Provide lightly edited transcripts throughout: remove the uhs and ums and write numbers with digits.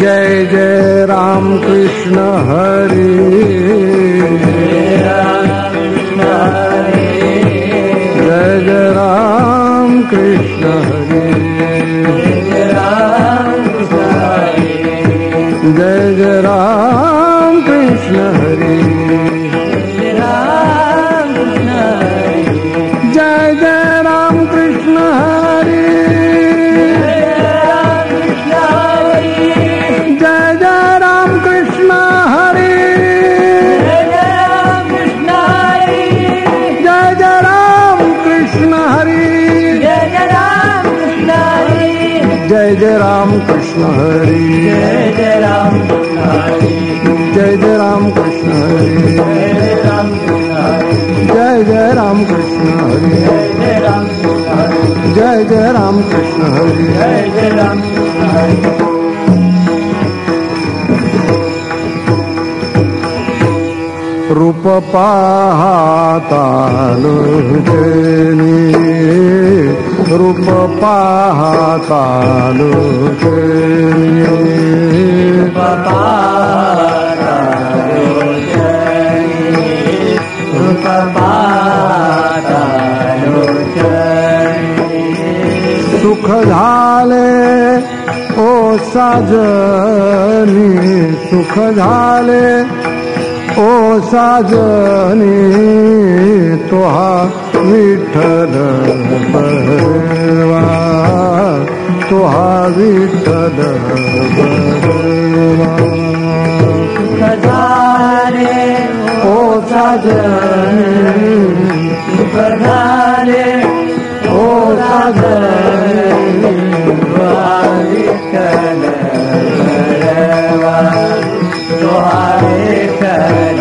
जय जय राम कृष्ण हरे, जय जय राम कृष्ण हरे, जय जय राम कृष्ण हरे, जय जय राम कृष्ण हरे, जय जय राम कृष्ण हरे, जय जय राम कृष्ण हरे, जय जय राम कृष्ण हरे, जय जय राम कृष्ण हरे, जय जय राम कृष्ण हरे, जय जय राम कृष्ण हरे, रूप पाहता लोचनी, रूप पाहता लोचनी, रूप पाहता लोचनी, रूप पाहता लोचनी, सुख झाले ओ साजनी, सुख झाले ओ साजनी, तोहा विठ्ठल बरवा, तोहा विठ्ठल बरवा, सुख झाले ओ साजनी, सुख झाले ओ साजनी, तोहा विठ्ठल बरवा, तोहा विठ्ठल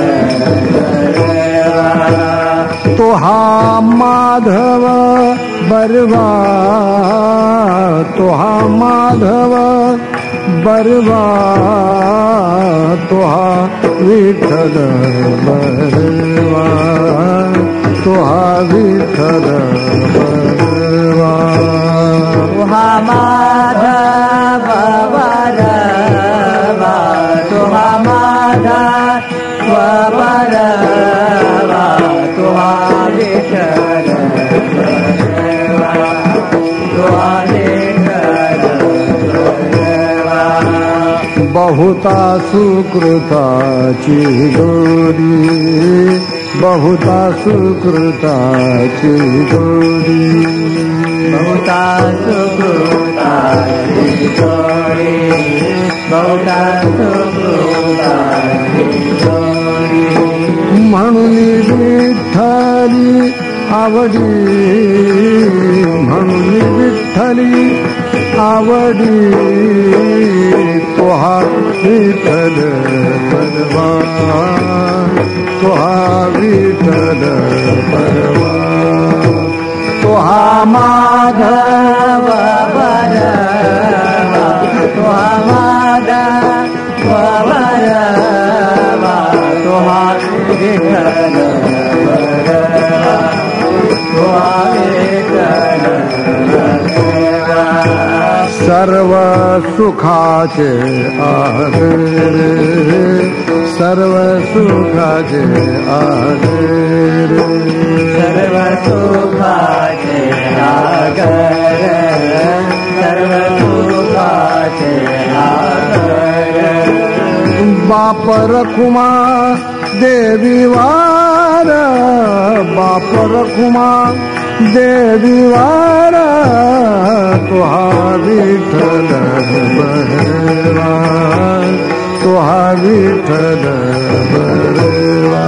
बरवा, तोहा माधव बरवा, तोहा माधव बरवा, तोहा विठ्ठल बरवा, तोहा विठ्ठल बरवा, तोहा माधव बरवा, तोहा माधव बरवा, तोहा विठ्ठल बरवा, तोहा विठ्ठल बरवा, बहुता सुकृताची जोडी, बहुता सुकृताची जोडी, बहुता सुकृताची जोडी, बहुता सुकृताची जोडी, म्हणून विठ्ठली आवडी, म्हणून विठ्ठली आवडी, तोहा विठ्ठल बरवा, तोहा विठ्ठल बरवा, तोहा माधव बरवा, तोहा माधव बरवा, तोहा विठ्ठल बरवा, तोहा विठ्ठल बरवा, सर्व सुखाचे आधार, सर्व सुखाचे आधार, सर्व सुखाचे आधार, सर्व सुखाचे आधार, बाप रखुमा देवी वार, बाप रखुमा देवी वार, तोहा विठ्ठल बरवा, तोहा विठ्ठल बरवा,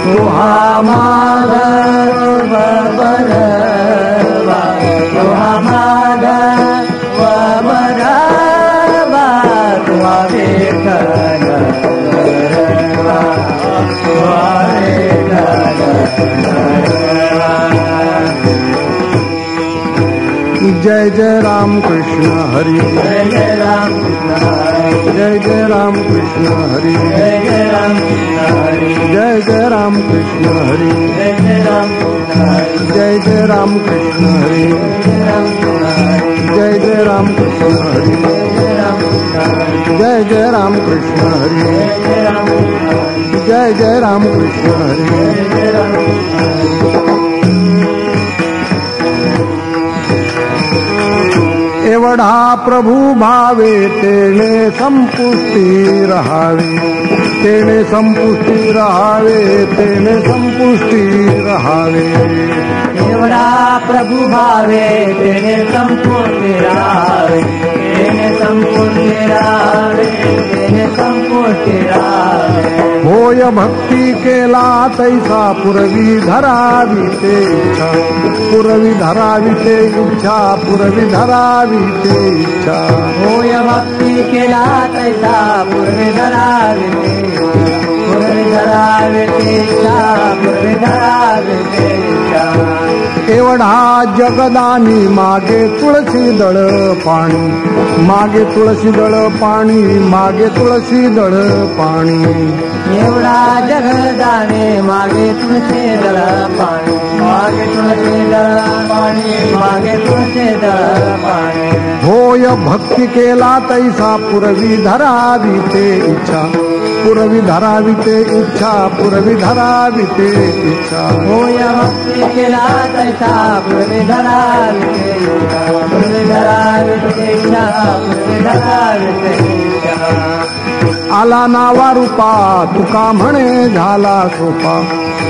तोहा माधव बरवा, तोहा माधव बरवा, तोहा विठ्ठल बरवा, तोहा विठ्ठल बरवा, जय जय राम कृष्ण हरि जय जय राम कृष्ण हरि जय जय राम कृष्ण हरि जय जय राम कृष्ण हरि जय जय राम कृष्ण हरि जय जय राम कृष्ण हरि जय जय राम कृष्ण हरि जय जय राम कृष्ण हरि जय जय राम कृष्ण हरि एवढा प्रभु भावे तेने संपुष्टी रहावे तेने संपुष्टी रहावे तेने संपुष्टी रहावे एवढा प्रभु भावे तेने संपुष्टी रहावे तेने संपुष्टी रहावे तेने संपुष्टी रहावे होय भक्ती केला तैसा पुरवी धरावी ते इच्छा पुरवी धरावी ते इच्छा पुरवी धरावी ते इच्छा होय भक्ती केला तैसा पूर्वी धरावे पूर्वी धरावे इच्छा पूर्वी धरावे इच्छा एवढा जगदानी मागे तुळशी दळ पाणी मागे तुळशी दळ पाणी मागे तुळशी दळ पाणी एवढा जगदाने मागे तुळशी दळ पाणी मागे तुळशी दळ पाणी मागे तुळशी दळ पाणी होय भक्ती केला तैसा पुरवी धरावी ते इच्छा पुरवी धरावी ते इच्छा पुरवी धरावी ते इच्छा होय भक्ती केला तैसा पूर्वी धरावे इच्छा पूर्वी धरावे इच्छा पूर्वी धरावे इच्छा आला नावा रूपा तुका म्हणे झाला सोपा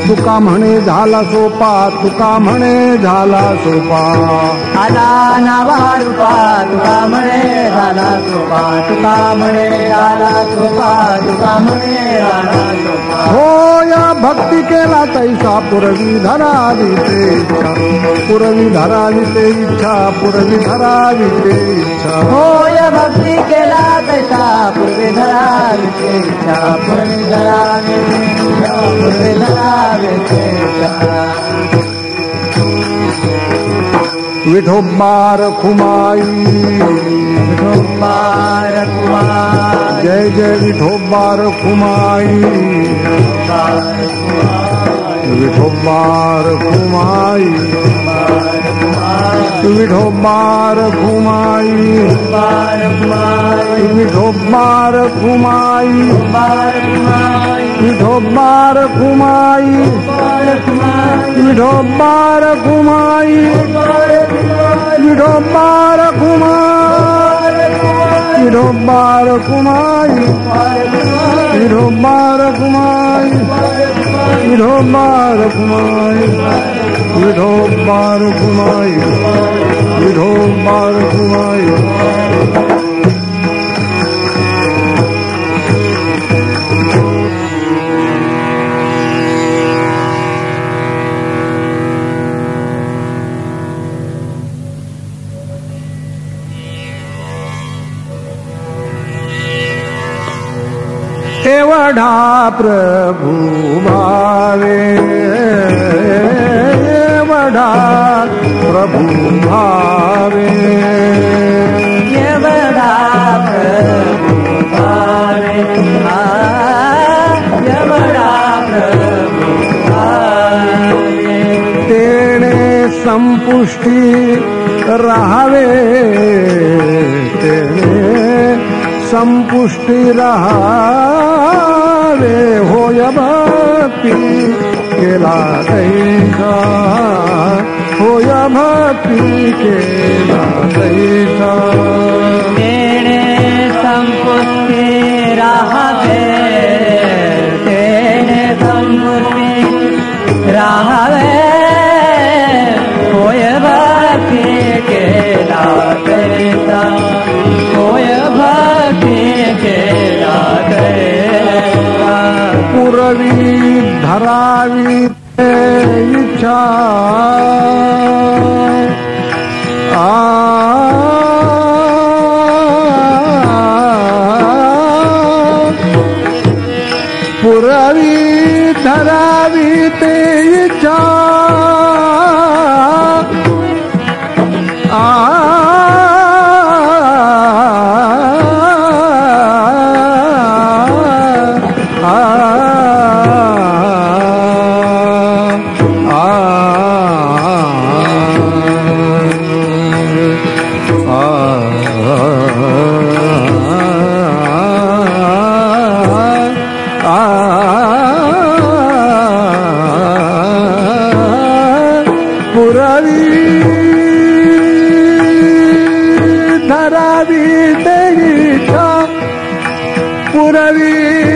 तुका म्हणे झाला सोपा तुका म्हणे झाला सोपा आला नावा रूपा तुका म्हणे झाला सोपा तुका म्हणे झाला सोपा तुका म्हणे झाला सोपा होय भक्ती केला तैसा पुरवी धरावी ते इच्छा पुरवी धरावी ते इच्छा पुरवी धरावी ते इच्छा होय भक्ती केला तैसा पूर्वी धरावे इच्छा पूर्वी धरावे इच्छा पूर्वी धरावे इच्छा विठोबार खुमाई विठोबार कुमार जय जय विठोबार खुमाई विठोबार खुमाई विठोबार खुमाई विठोबार खुमाई विठोबार खुमाई विठोबार खुमाई विठोबार खुमाई विठोबार खुमाई विठोबार खुमाई विठोबार खुमाई विठोबार खुमाई विठोबार खुमाई एवढा प्रभु भावे एवढा प्रभु भावे एवढा प्रभु भावे एवढा प्रभु भावे तेणे संपुष्टी रहावे तेणे संपुष्टी रहावे होय भक्ती केला तैसा होय भक्ती केला तैसा तेणे संपुष्टी राहावे तेणे संपुष्टी राहावे होय भक्ती केला तैसा होय भक्ती केला तैसा पुरवी धरावी ते इच्छा पुरवी धरावी ते इच्छा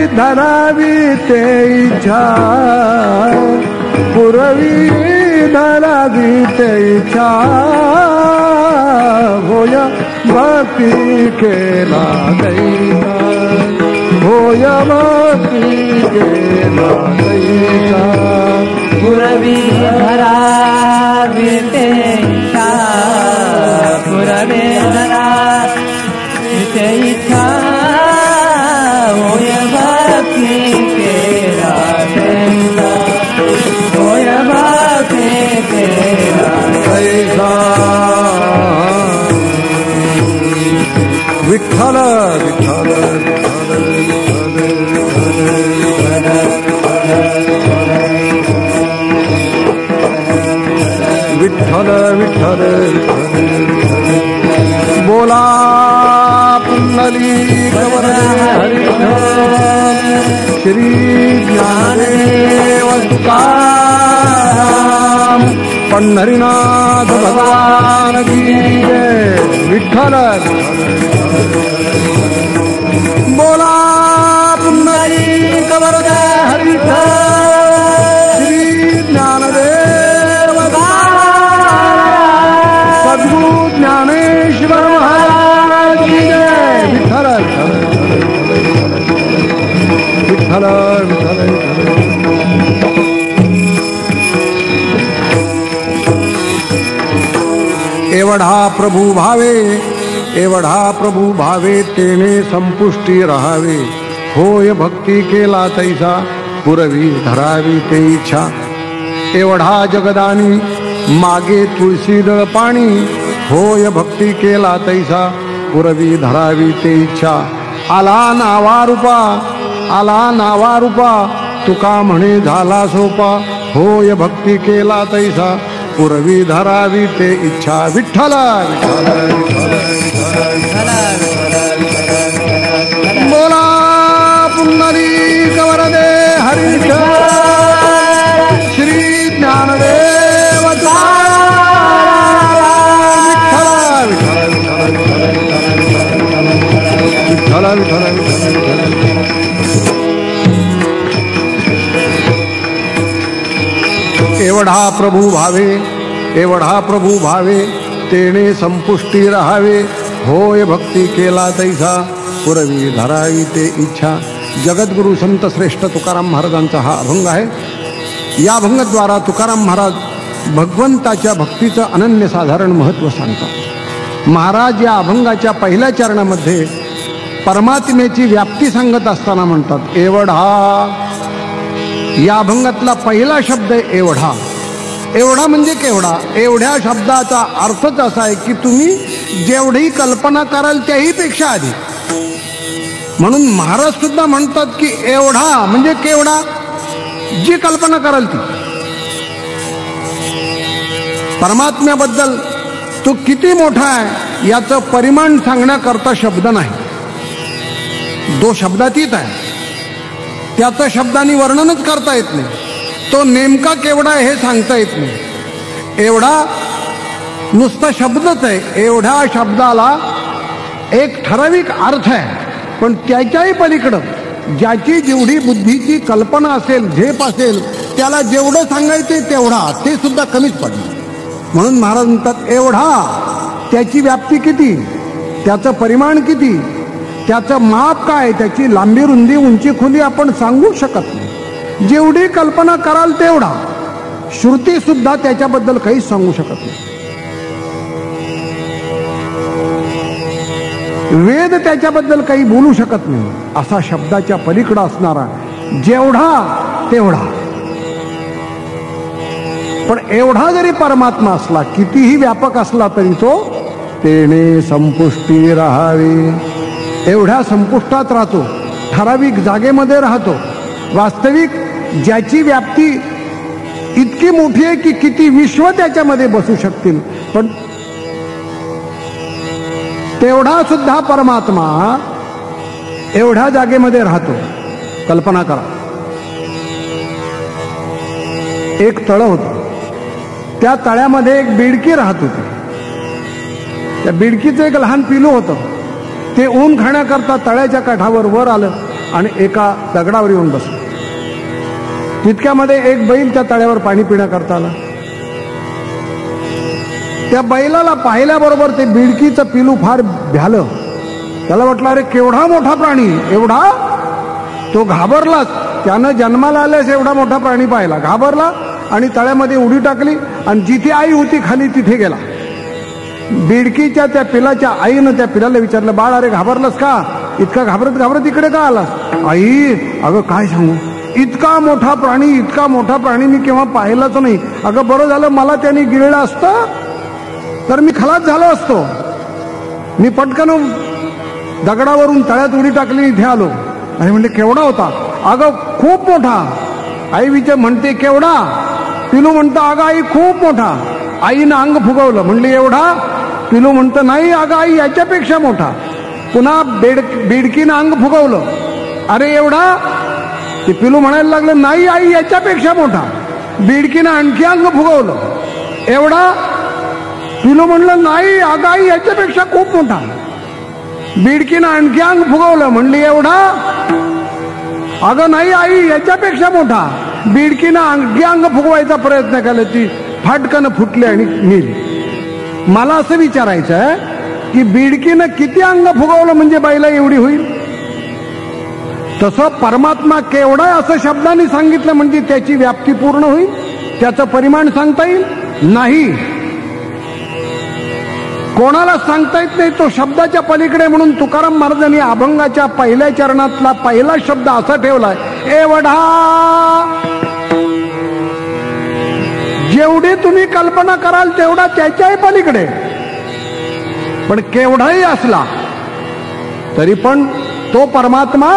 धरावी ते इच्छा पुरवी धरावी ते इच्छा होय भक्ती केला दैसा होय भक्ती केला दैसा पुरवी धरावी ते इच्छा पुरवी धरावी ते इच्छा होय भक्ती केला दैसा होय भक्ती केला दैसा विठ्ठल विठ्ठल विठ्ठल विठ्ठल बोला पुंडलिक वरदे हरिविठ्ठल श्री ज्ञानदेव तुकाराम पंढरीनाथ भगवान की जय विठ्ठल बोला पुंडलिक वरदे हरिविठ्ठल श्री ज्ञानदेव सद्गुरु ज्ञानेश्वर महाराज की जय विठ्ठल विठ्ठल विठ्ठल एवढा प्रभू भावे एवढा प्रभू भावे तेने संपुष्टी राहावे होय भक्ती केला तैसा पुरवी धरावी ते इच्छा एवढा जगदानी मागे तुळशीदळ पाणी होय भक्ती केला तैसा पुरवी धरावी ते इच्छा आला नावारूपा तुका म्हणे झाला सोपा होय भक्ती केला तैसा पुरवी धरावी ते इच्छा विठ्ठल बोला पुंडलिक वरदे हरिविठ्ठल श्री ज्ञानदेव विठ्ठल विठ्ठल एवढा प्रभू भावे तेने संपुष्टी राहावे होय भक्ती केला तैसा पुरवी धरावी ते इच्छा जगद्गुरु संत श्रेष्ठ तुकाराम महाराजांचा हा अभंग आहे. या अभंगाद्वारा तुकाराम महाराज भगवंताच्या भक्तीचं अनन्यसाधारण महत्त्व सांगतात. महाराज या अभंगाच्या पहिल्या चरणामध्ये परमात्म्याची व्याप्ती सांगत असताना म्हणतात एवढा. या अभंगातला पहिला शब्द आहे एवढा. एवढा म्हणजे केवढा. एवढ्या शब्दाचा अर्थच असा आहे की तुम्ही जेवढी कल्पना कराल त्याही पेक्षा अधिक. म्हणून महाराज सुद्धा म्हणतात की एवढा म्हणजे केवढा, जी कल्पना कराल ती. परमात्म्याबद्दल तो किती मोठा आहे याचं परिमाण सांगण्याकरता शब्द नाही. तो शब्दातीत आहे, त्याचं शब्दांनी वर्णनच करता येत नाही. तो नेमका केवढा आहे हे सांगता येत नाही. एवढा नुसता शब्दच आहे. एवढ्या शब्दाला एक ठराविक अर्थ आहे, पण त्याच्याही पलीकडं ज्याची जेवढी बुद्धीची कल्पना असेल, झेप असेल, त्याला जेवढं सांगायचे तेवढा, ते सुद्धा कमीच पडलं. म्हणून महाराज म्हणतात एवढा. त्याची व्याप्ती किती, त्याचं परिमाण किती, त्याचं माप काय, त्याची लांबी रुंदी उंची खोली आपण सांगू शकत नाही. जेवढी कल्पना कराल तेवढा. श्रुती सुद्धा त्याच्याबद्दल काहीच सांगू शकत नाही. वेद त्याच्याबद्दल काही बोलू शकत नाही. असा शब्दाच्या पलीकडे असणारा जेवढा तेवढा. पण एवढा जरी परमात्मा असला, कितीही व्यापक असला तरी तो तेने संपुष्टी राहावी. एवढ्या संपुष्टात राहतो, ठराविक जागेमध्ये राहतो. वास्तविक ज्याची व्याप्ती इतकी मोठी आहे की किती विश्व त्याच्यामध्ये बसू शकतील, पण तेवढा सुद्धा परमात्मा एवढ्या जागेमध्ये राहतो. कल्पना करा, एक तळं होतं, त्या तळ्यामध्ये एक बिडकी राहत होती. त्या बिडकीचं एक लहान पिलू होतं. ते ऊन खाण्याकरता तळ्याच्या काठावर वर आलं आणि एका दगडावर येऊन बसला. तितक्यामध्ये एक बैल त्या तळ्यावर पाणी पिण्याकरता आला. त्या बैलाला पाहिल्याबरोबर ते बिडकीचं पिलू फार भ्यालं. त्याला वाटलं अरे केवढा मोठा प्राणी, एवढा. तो घाबरलाच. त्यानं जन्माला आल्यास एवढा मोठा प्राणी पाहिला, घाबरला आणि तळ्यामध्ये उडी टाकली आणि जिथे आई होती खाली तिथे गेला. बिडकीच्या त्या पिलाच्या आईनं त्या पिलाला विचारलं, बाळ अरे घाबरलास का, इतका घाबरत घाबरत इकडे का आलास? आई, अगं काय सांगू, इतका मोठा प्राणी मी केव्हा पाहिलाच नाही. अगं बरं झालं मला त्याने गिळलं असतं तर मी खलास झालो असतो. मी पटकन दगडावरून तळ्यात उडी टाकली, इथे आलो. आणि म्हणले केवढा होता? अगं खूप मोठा. आई म्हणते केवढा? पिलू म्हणतं अगं आई खूप मोठा. आईनं अंग फुगवलं, म्हणले एवढा? पिलू म्हणतं नाही अगं आई याच्यापेक्षा मोठा. पुन्हा बेडकीनं अंग फुगवलं, अरे एवढा? ते पिलू म्हणायला लागलं नाही आई याच्यापेक्षा मोठा. बेडकीनं आणखी अंग फुगवलं, एवढा? पिलू म्हणलं नाही अगं आई याच्यापेक्षा खूप मोठा. बिडकीनं आणखी अंग फुगवलं, म्हणली एवढा? अगं नाही आई याच्यापेक्षा मोठा. बिडकीनं आणखी अंग फुगवायचा प्रयत्न केला, ती फाटकन फुटली आणि मेली. मला असं विचारायचं आहे की बिडकीनं किती अंग फुगवलं म्हणजे बाईला एवढी होईल? तसं परमात्मा केवढा असं शब्दांनी सांगितलं म्हणजे त्याची व्याप्ती पूर्ण होईल, त्याचं परिमाण सांगता येईल? नाही, कोणाला सांगता येत नाही. तो शब्दाच्या पलीकडे. म्हणून तुकाराम महाराजांनी अभंगाच्या पहिल्या चरणातला पहिला शब्द असा ठेवलाय, एवढा. जेवढी तुम्ही कल्पना कराल तेवढा त्याच्याही पलीकडे. पण केवढाही असला तरी पण तो परमात्मा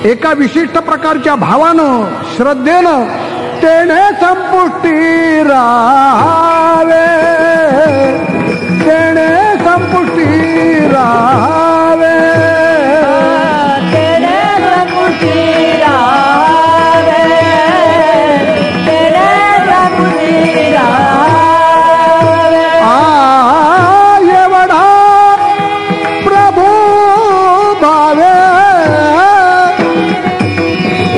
एका विशिष्ट प्रकारच्या भावानं, श्रद्धेनं तेने संपुष्टी राहावे, तेने संपुष्टी राहावे, तेने संपुष्टी राहावे, तेने संपुष्टी राहावे. एवढा प्रभू भावे,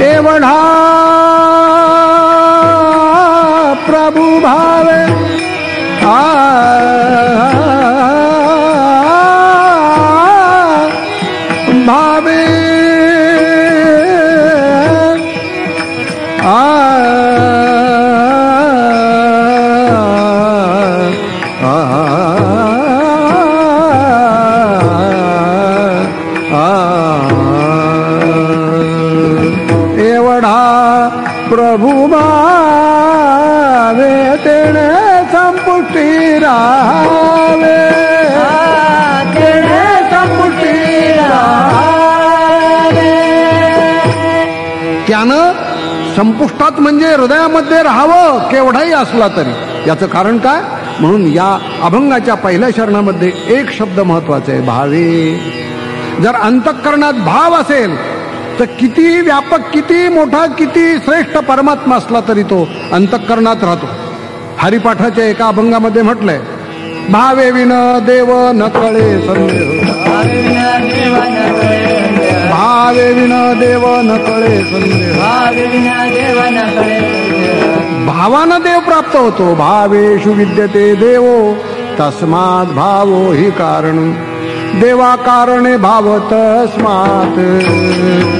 एवढा प्रभु भावे. भावे एवढा प्रभु भावे, तेने संपुष्टी राहावे, तेने संपुष्टी राहावे. त्यानं संपुष्टात म्हणजे हृदयामध्ये राहावं केवढाही असला तरी. याचं कारण काय? म्हणून या अभंगाच्या पहिल्या शरणामध्ये एक शब्द महत्वाचा आहे, भावे. जर अंतःकरणात भाव असेल तर किती व्यापक, किती मोठा, किती श्रेष्ठ परमात्मा असला तरी तो अंतःकरणात राहतो. हरिपाठाच्या एका अभंगामध्ये म्हटलंय, भावे विन देव न कळे संदेह, भावे विन देव न कळे संदेह, भावानं देव प्राप्त होतो. भावेषु विद्यते देवो तस्मात् भावो हि कारण, देवा कारणे भाव तस्मात्,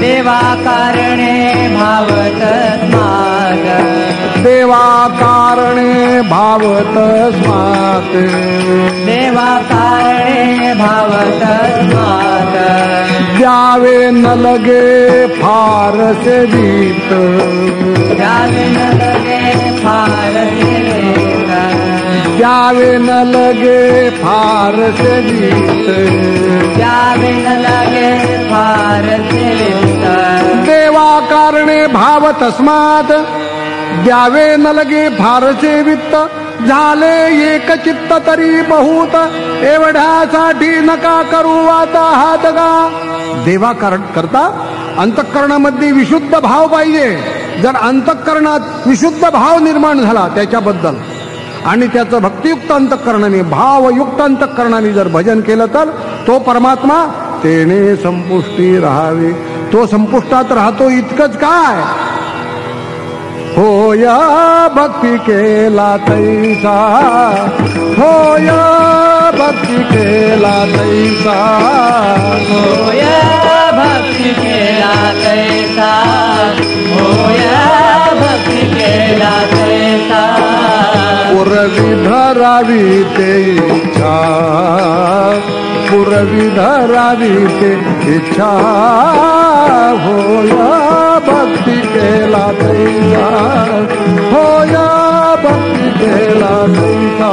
देवा कारणे भाव तस्मात्, देवा कारणे भाव तस्मात्, देवा कारणे भाव तस्मात्. द्यावे न लगे फारसे गीत, द्यावे न लगे फारसे गीत, द्यावे न लगे फारसे गीत, द्यावे न लगे फारसे गीत. देवा कारणे भाव तस्मात्, द्यावे न लगे फारसे वित्त. झाले एक चित्त तरी बहुत, एवढ्यासाठी नका करू आता हात गा. देवा करता अंतःकरणामध्ये विशुद्ध भाव पाहिजे. जर अंतःकरणात विशुद्ध भाव निर्माण झाला त्याच्याबद्दल आणि त्याचं भक्तियुक्त अंतःकरणाने, भावयुक्त अंतःकरणाने जर भजन केलं तर तो परमात्मा तेने संपुष्टी राहावे. तो संपुष्टात राहतो इतकंच काय, होय भक्ती केला तैसा, होय भक्ती केला तैसा, होय भक्ती केला तैसा, होय भक्ती केला तैसा. पुरवी धरावी ते इच्छा, पुरवी धरावी ते इच्छा, होय भक्ती केला तैसा, होय भक्ती केला तैसा.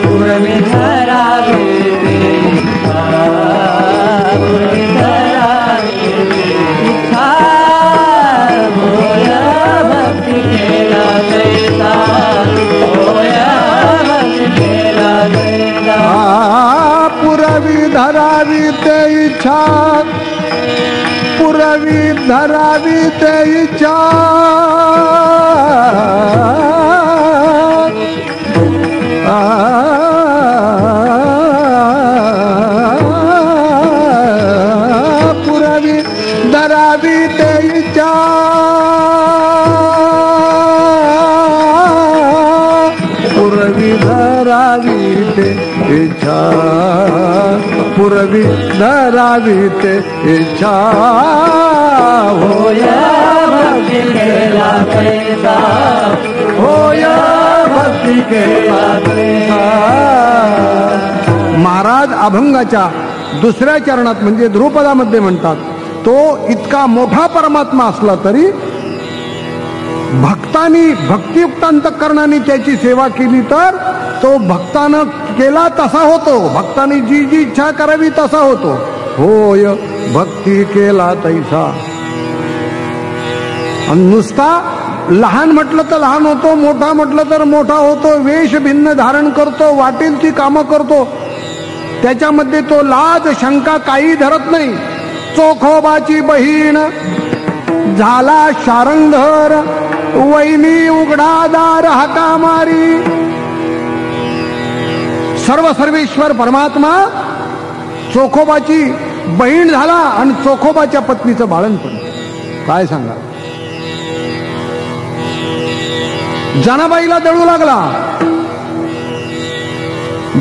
पुरवी धरावी ते इच्छा, पुरवी धरावी ते इच्छा, होय भक्ती केला तैसा, होय भक्ती केला तैसा. पुरवी धरावी ते इच्छा, पुरवी धरावी ते इच्छा, पुरवी धरावी ते इच्छा, पुरवी धरावी ते इच्छा, पुरवी धरावी ते इच्छा, होय भक्ती केला तैसा, होय भक्ती केला तैसा. महाराज अभंगाच्या दुसऱ्या चरणात म्हणजे ध्रुपदामध्ये म्हणतात, तो इतका मोठा परमात्मा असला तरी भक्तांनी भक्तियुक्त अंतःकरणाने त्याची सेवा केली तर तो भक्तानं केला तसा होतो, भक्तांनी जी जी इच्छा करावी तसा होतो. होय भक्ती केला तैसा. आणि नुसता लहान म्हटलं तर लहान होतो, मोठा म्हटलं तर मोठा होतो, वेश भिन्न धारण करतो, वाटेल ती कामं करतो, त्याच्यामध्ये तो लाज शंका काही धरत नाही. चोखोबाची बहीण झाला शारंगधर, वैनी उघडादार हाका मारी. सर्व सर्वेश्वर परमात्मा चोखोबाची बहीण झाला आणि चोखोबाच्या पत्नीचं बाळणपण. काय सांगा, जनाबाईला दळू लागला.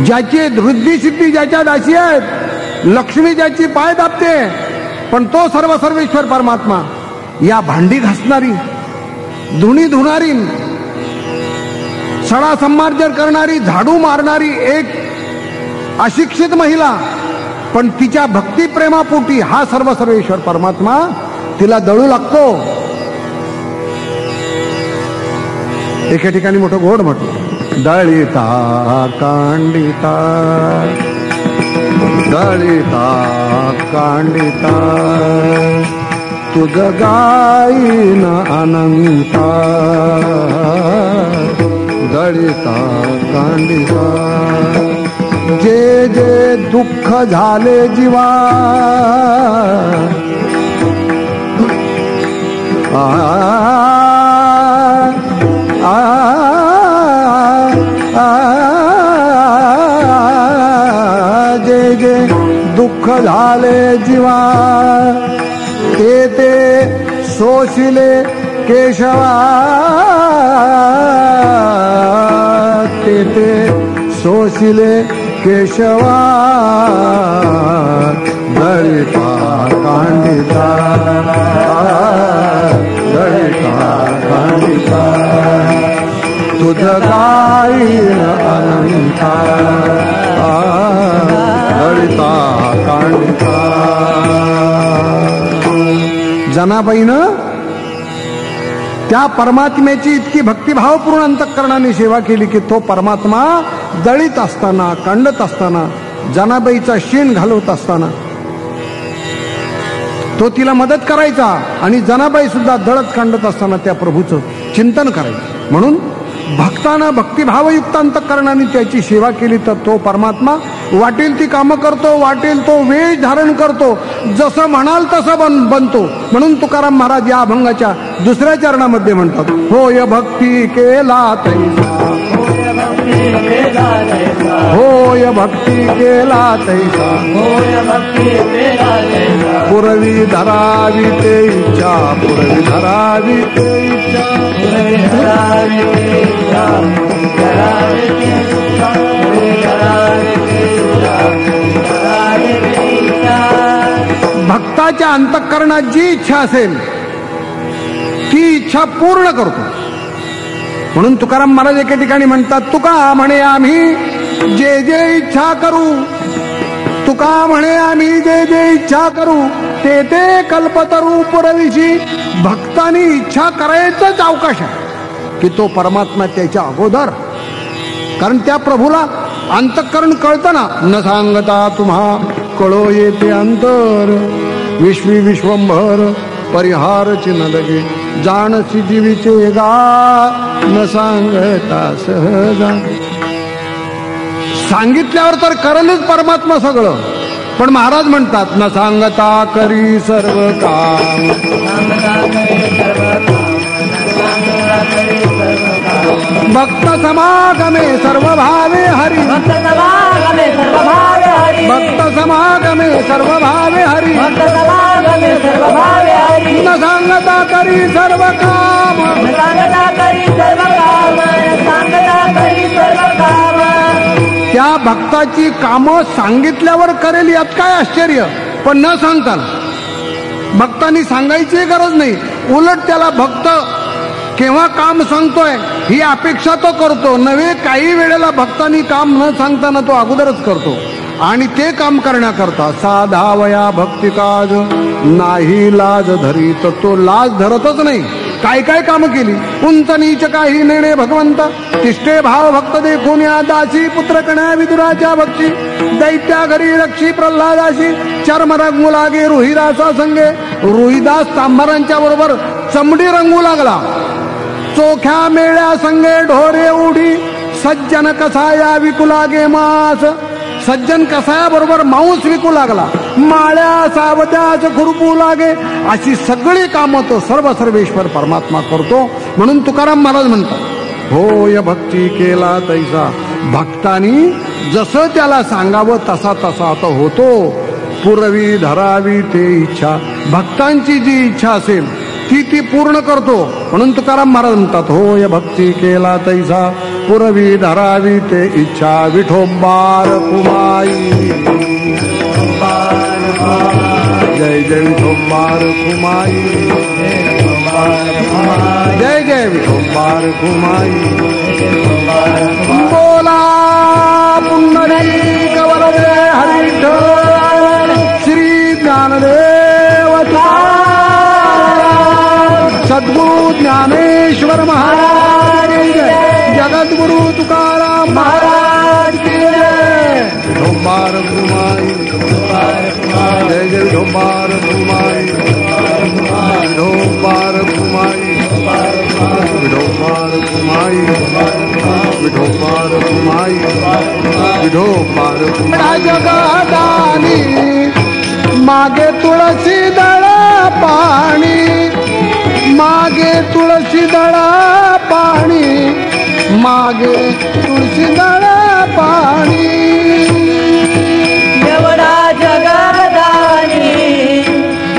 ज्याची वृद्धी सिद्धी ज्याच्या दासी आहेत, लक्ष्मी ज्याची पाय दाबते, पण तो सर्व सर्वेश्वर परमात्मा या भांडी घासणारी, धुणी धुणारी, सडा संमार्जन करणारी, झाडू मारणारी एक अशिक्षित महिला, पण तिच्या भक्तिप्रेमापोटी हा सर्व सर्वेश्वर परमात्मा तिला दळू लागतो. एके ठिकाणी मोठं गोड म्हटलं, दळिता कांडिता, दळिता कांडिता, तुझ गाईन अनंता, दळिता कांडिता. जे जे दुःख झाले जीवा, जे जे दुःख झाले जीवा, ते ते सोशिले केशवा, ते ते सोशिले केशवा. दळिता कांडिता, दळिता कांडिता, तुझ गाईन अनंता, दळिता कांडिता. जनाबाईनं त्या परमात्म्याची इतकी भक्तिभावपूर्ण अंतःकरणाने सेवा केली की तो परमात्मा दळीत असताना, कांडत असताना, जनाबाईचा शीण घालवत असताना तो तिला मदत करायचा आणि जनाबाई सुद्धा दळत कांडत असताना त्या प्रभूचं चिंतन करायचं. म्हणून भक्तानं भक्तिभावयुक्त अंतःकरणाने त्याची सेवा केली तर तो परमात्मा वाटेल ती कामं करतो, वाटेल तो वेश धारण करतो, जसं म्हणाल तसं बनतो. म्हणून तुकाराम महाराज या अभंगाच्या दुसऱ्या चरणामध्ये म्हणतात, होय भक्ती केला तैसा, होय भक्ती केला तैसा पुरवी धरावी ते इच्छा पुरवी धरावी ते इच्छा भक्ताच्या अंतःकरणात जी इच्छा असेल ती इच्छा पूर्ण करतो. म्हणून तुकाराम महाराज एके ठिकाणी म्हणतात, तुका म्हणे आम्ही जे जे इच्छा करू, तुका म्हणे आम्ही जे जे इच्छा करू ते ते कल्पतरू पुरविशी. भक्तांनी इच्छा करायचंच अवकाश आहे की तो परमात्मा त्याच्या अगोदर, कारण त्या प्रभूला अंतःकरण कळतं ना. न सांगता तुम्हा कळो येते अंतर विश्वी विश्वंभर परिहार चिन्हलगे जाणसी जीविचे गा न सांगता सहजा. सांगितल्यावर तर करेलच परमात्मा सगळं, पण महाराज म्हणतात न सांगता करी सर्व काम. भक्त समागमे सर्व भावे हरी भक्त समागमे सर्व भावे हरी न सांगता करी सर्व काम. त्या भक्ताची कामं सांगितल्यावर करेल यात काय आश्चर्य, पण न सांगताना. भक्तांनी सांगायची गरज नाही, उलट त्याला भक्त केव्हा काम सांगतोय ही अपेक्षा तो करतो नव्हे. काही वेळेला भक्तांनी काम न सांगताना तो अगोदरच करतो आणि ते काम करण्याकरता साधावया भक्ती काज नाही लाज धरी, तर तो लाज धरतच नाही. काय काय कामं केली, उंच नीच काही नेणे भगवंता तिष्ठे भाव भक्त देखून या दासी पुत्र कण्या विदुराच्या भक्ती दैत्या घरी रक्षी प्रल्हादासी चर्म रंगू लागे रुहिदासा संगे. रुहिदास तांबारांच्या बरोबर चमडी रंगू लागला. चोख्या मेळ्या संगे ढोरे उडी सज्जन कसाया विकू लागे मास. सज्जन कसाया बरोबर मांस विकू लागला. माळ्या सावत्याच खुरपू लागे. अशी सगळी कामं तो सर्व सर्वेश्वर परमात्मा करतो. म्हणून तुकाराम महाराज म्हणतात, होय भक्ती केला तैसा. भक्तानी जसं त्याला सांगावं तसा तसा तो होतो. पुरवी धरावी ते इच्छा. भक्तांची जी इच्छा असेल ती पूर्ण करतो. म्हणून तुकाराम महाराज म्हणतात, होय भक्ती केला तैसा पुरवी धरावी ते इच्छा. विठोबार कुमाई जय जय विठोबार कुमाई जय जय विठोबार कुमाई. बोला पुंडलिक वरदे हरिविठ्ठल श्री ज्ञानदेव सद्गुरु ज्ञानेश्वर महाराज जय. जगद्गुरु तुकाराम महाराज की जय. विठोबार कुमाई जय जय विठोबार कुमाई विठोबार कुमाई विठोबार कुमाई विठोबार कुमाई विठोबार जगदानी मागे तुळसी दळा पाणी मागे तुळसी दळा पाणी मागे तुळसी दळा पाणी. एवढा जगदानी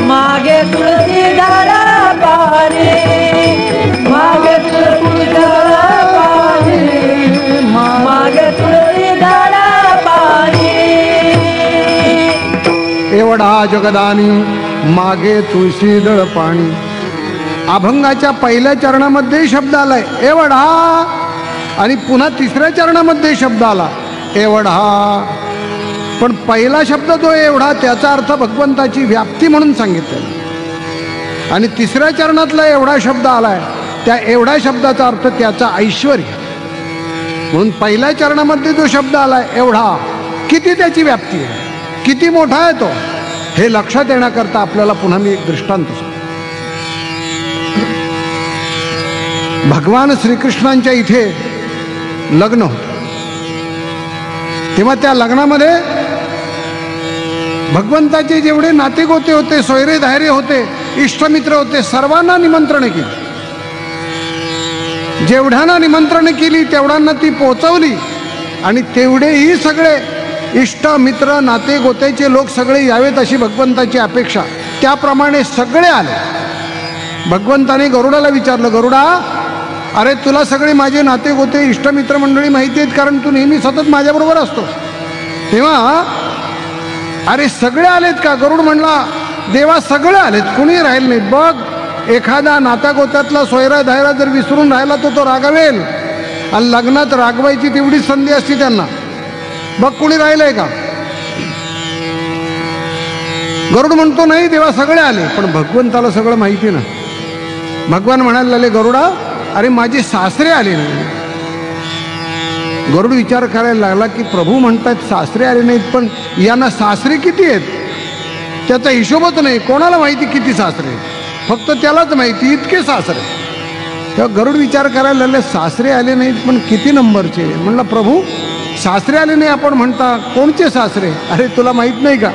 मागे तुळसी दळा पाणी मागे तुळसी दळा पाणी मागे तुळसी दळा पाणी. एवढा जगदानी मागे तुळसी दळ पाणी. अभंगाच्या पहिल्या चरणामध्ये शब्द आलाय एवढा आणि पुन्हा तिसऱ्या चरणामध्ये शब्द आला एवढा. पण पहिला शब्द जो एवढा त्याचा अर्थ भगवंताची व्याप्ती म्हणून सांगितलेला आणि तिसऱ्या चरणातला एवढा शब्द आलाय त्या एवढ्या शब्दाचा अर्थ त्याचा ऐश्वर्य. म्हणून पहिल्या चरणामध्ये जो शब्द आलाय एवढा किती त्याची व्याप्ती आहे, किती मोठा आहे तो, हे लक्षात येण्याकरता आपल्याला पुन्हा मी एक दृष्टांत सांगतो. भगवान श्रीकृष्णांच्या इथे लग्न होतं तेव्हा त्या लग्नामध्ये भगवंताचे जेवढे नातेगोते होते, सोयरे धायरे होते, इष्टमित्र होते, सर्वांना निमंत्रण केले. जेवढ्यांना निमंत्रण केली तेवढ्यांना ती पोचवली आणि तेवढेही सगळे इष्ट मित्र नाते गोत्याचे लोक सगळे यावेत अशी भगवंताची अपेक्षा. त्याप्रमाणे सगळे आले. भगवंताने गरुडाला विचारलं, गरुडा अरे तुला सगळे माझे नाते गोते इष्टमित्र मंडळी माहिती आहेत, कारण तू नेहमी सतत माझ्याबरोबर असतो. तेव्हा अरे सगळे आलेत का? गरुड म्हणला, देवा सगळे आलेत, कुणी राहिले नाहीत. बघ एखादा नाता गोत्यातला सोयरा धायरा जर विसरून राहिला तो रागावेल, आणि लग्नात रागवायची तेवढी संधी असते त्यांना. बघ कुणी राहिलंय का? गरुड म्हणतो नाही देवा सगळे आले. पण भगवंताला सगळं माहिती ना. भगवान म्हणायला लागले, गरुडा अरे माझे सासरे आले नाही. गरुड विचार करायला लागला की प्रभू म्हणतात सासरे आले नाहीत, पण यांना सासरे किती आहेत त्याचा हिशोबच नाही. कोणाला माहिती किती सासरे? फक्त त्यालाच माहिती इतके सासरे. तेव्हा गरुड विचार करायला लागले, सासरे आले नाहीत पण किती नंबरचे? म्हणलं प्रभू सासरे आले नाही आपण म्हणता, कोणचे सासरे? अरे तुला माहित नाही का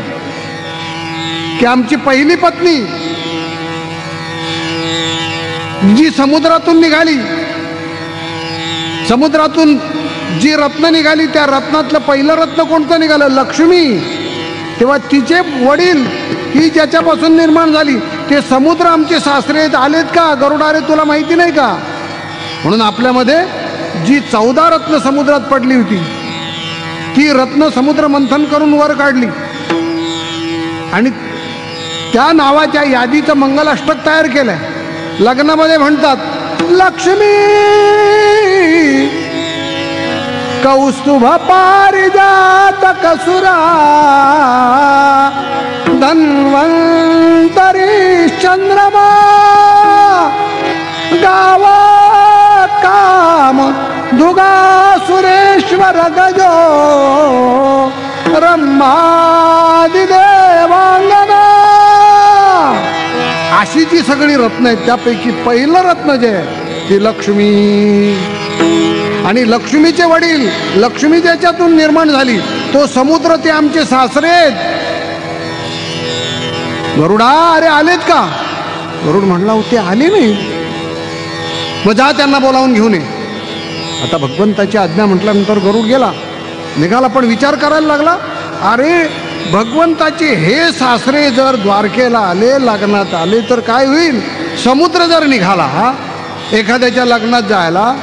की आमची पहिली पत्नी जी समुद्रातून निघाली, समुद्रातून जी रत्न निघाली त्या रत्नातलं पहिलं रत्न कोणतं निघालं? लक्ष्मी. तेव्हा तिचे वडील ही ज्याच्यापासून निर्माण झाली ते समुद्र आमचे सासरे आलेत का? गरुडा अरे तुला माहिती नाही का? म्हणून आपल्यामध्ये जी 14 रत्न समुद्रात पडली होती ती रत्न समुद्र मंथन करून वर काढली आणि त्या नावाच्या यादीचं मंगलाष्टक तयार केलंय. लग्नामध्ये म्हणतात, लक्ष्मी कौस्तुभ पारिजात कसुरा धन्वंतरी चंद्रमा गावा काम दुगा सुरेश्वर गजो रम्मादि देवांगना. अशी जी सगळी रत्न आहेत त्यापैकी पहिलं रत्न जे आहे ती लक्ष्मी. आणि लक्ष्मीचे वडील, लक्ष्मी ज्याच्यातून निर्माण झाली तो समुद्र, ते आमचे सासरे आहेत. गरुडा अरे आलेत का? गरुड म्हणला होते आले नाही. मग जा त्यांना बोलावून घेऊन ये. आता भगवंताची आज्ञा म्हटल्यानंतर गरुड गेला, निघाला. पण विचार करायला लागला, अरे भगवंताचे हे सासरे जर द्वारकेला आले, लग्नात आले तर काय होईल? समुद्र जर निघाला एखाद्याच्या लग्नात जायला,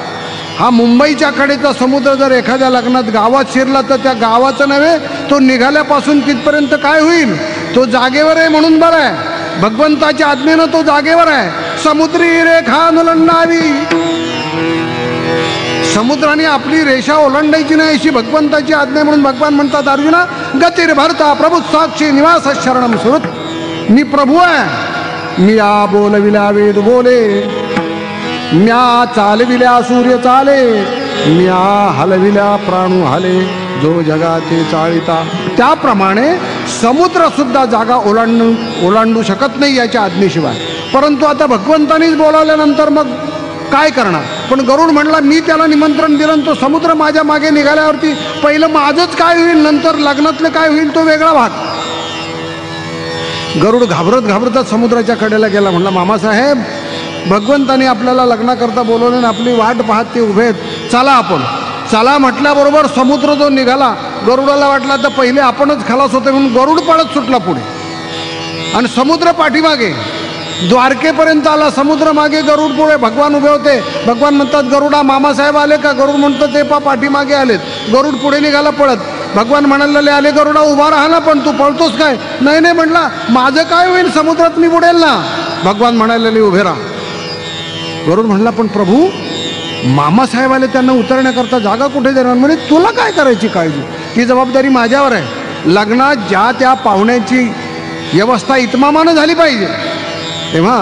हा मुंबईच्या कडेचा समुद्र जर एखाद्या लग्नात गावात शिरला तर त्या गावाचं नव्हे, तो निघाल्यापासून तिथपर्यंत काय होईल? तो जागेवर आहे म्हणून बरं आहे. भगवंताच्या आज्ञेनं तो जागेवर आहे. समुद्री रेखा नुलंडावी, समुद्राने आपली रेषा ओलांडायची नाही अशी भगवंताची आज्ञा. म्हणून भगवान म्हणतात, अर्जुना गतीर भरता प्रभू साक्षी निवास शरणम सुरत. मी प्रभू आहे, मी आ बोलविल्या वेद बोले, म्या चालविल्या सूर्य चाले, म्या हलविल्या प्राणू हले, जो जगाचे चाळिता. त्याप्रमाणे समुद्र सुद्धा जागा ओलांडू शकत नाही याच्या आज्ञेशिवाय. परंतु आता भगवंतानीच बोलावल्यानंतर मग काय करणार? पण गरुड म्हणला, मी त्याला निमंत्रण दिलं, तो समुद्र माझ्या मागे निघाल्यावरती पहिलं माझंच काय होईल, नंतर लग्नातलं काय होईल तो वेगळा भाग. गरुड घाबरत घाबरतच समुद्राच्या कडेला गेला. म्हणला, मामासाहेब भगवंताने आपल्याला लग्नाकरता बोलवले आणि आपली वाट पाहत ते उभे आहेत, चला आपण. चला म्हटल्याबरोबर समुद्र जो निघाला, गरुडाला वाटला तर पहिले आपणच खलास होते म्हणून गरुड पळत सुटला पुढे आणि समुद्र पाठीमागे. द्वारकेपर्यंत आला, समुद्र मागे, गरुड पुढे. भगवान उभे होते. भगवान म्हणतात, गरुडा मामासाहेब आले का? गरुड म्हणतो, ते पाठीमागे आलेत. गरुड पुढे निघाला पळत. भगवान म्हणाले, आले गरुडा उभा राहा ना, पण तू पळतोस काय? नाही नाही म्हणला, माझं काय होईल, समुद्रात मी बुडेल ना. भगवान म्हणाले, उभे राहा. गरुड म्हणला, पण प्रभू मामासाहेब आले, त्यांना उतरण्याकरता जागा कुठे देणार? म्हणजे तुला काय करायची काळजी, ती जबाबदारी माझ्यावर आहे. लग्नात ज्या त्या पाहुण्याची व्यवस्था इतमामानं झाली पाहिजे. तेव्हा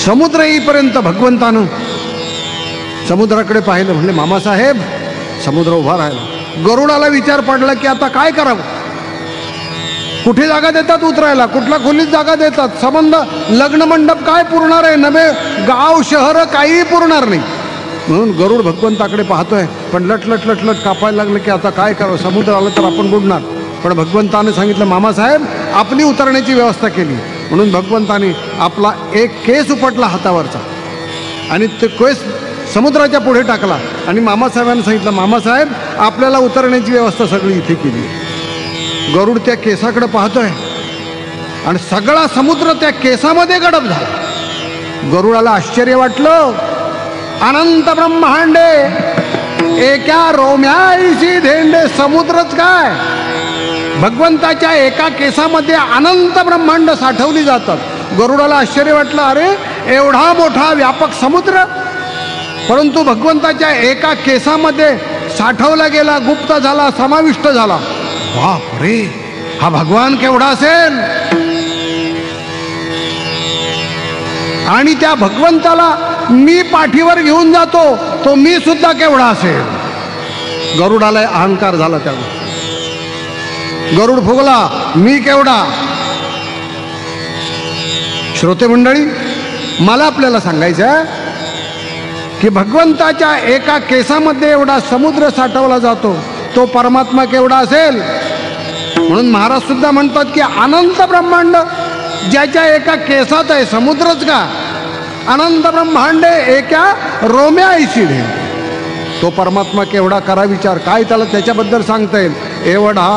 समुद्र येईपर्यंत भगवंतानं समुद्राकडे पाहिलं. म्हणले, मामासाहेब. समुद्र उभा राहिला. गरुडाला विचार पडला की आता काय करावं? कुठे जागा देतात उतरायला? कुठल्या खोलीत जागा देतात? संबंध लग्न मंडप काय पुरणार आहे? नवे गाव शहर काही पुरणार नाही. म्हणून गरुड भगवंताकडे पाहतोय, पण लटलट लटलट कापायला लागलं की आता काय करावं? समुद्र आलं तर आपण बुडणार. पण भगवंताने सांगितलं, मामासाहेब आपली उतरण्याची व्यवस्था केली. म्हणून भगवंताने आपला एक केस उपटला हातावरचा आणि ते केस समुद्राच्या पुढे टाकला आणि मामासाहेबांना सांगितलं, मामासाहेब आपल्याला उतरण्याची व्यवस्था सगळी इथे केली. गरुड त्या केसाकडे पाहतोय आणि सगळा समुद्र त्या केसामध्ये गडप झाला. गरुडाला आश्चर्य वाटलं. अनंत ब्रह्मांडे एका रोम्याईशी धेंडे. समुद्रच काय, भगवंताच्या एका केसामध्ये अनंत ब्रह्मांड साठवली जातात. गरुडाला आश्चर्य वाटलं, अरे एवढा मोठा व्यापक समुद्र परंतु भगवंताच्या एका केसामध्ये साठवला गेला, गुप्त झाला, समाविष्ट झाला. बाप रे, हा भगवान केवढा असेल. आणि त्या भगवंताला मी पाठीवर घेऊन जातो, तो मी सुद्धा केवढा असेल. गरुडाला अहंकार झाला. त्या गरुड फुगला, मी केवढा. श्रोते मंडळी, मला आपल्याला सांगायचं आहे की भगवंताच्या एका केसामध्ये एवढा समुद्र साठवला जातो, तो परमात्मा केवढा असेल. म्हणून महाराज सुद्धा म्हणतात की अनंत ब्रह्मांड ज्याच्या एका केसात आहे, समुद्रच का, अनंत ब्रह्मांडे एका रोम्याईशी ढेंड. तो परमात्मा केवढा, करा विचार. काय त्याला त्याच्याबद्दल सांगता येईल. एवढा.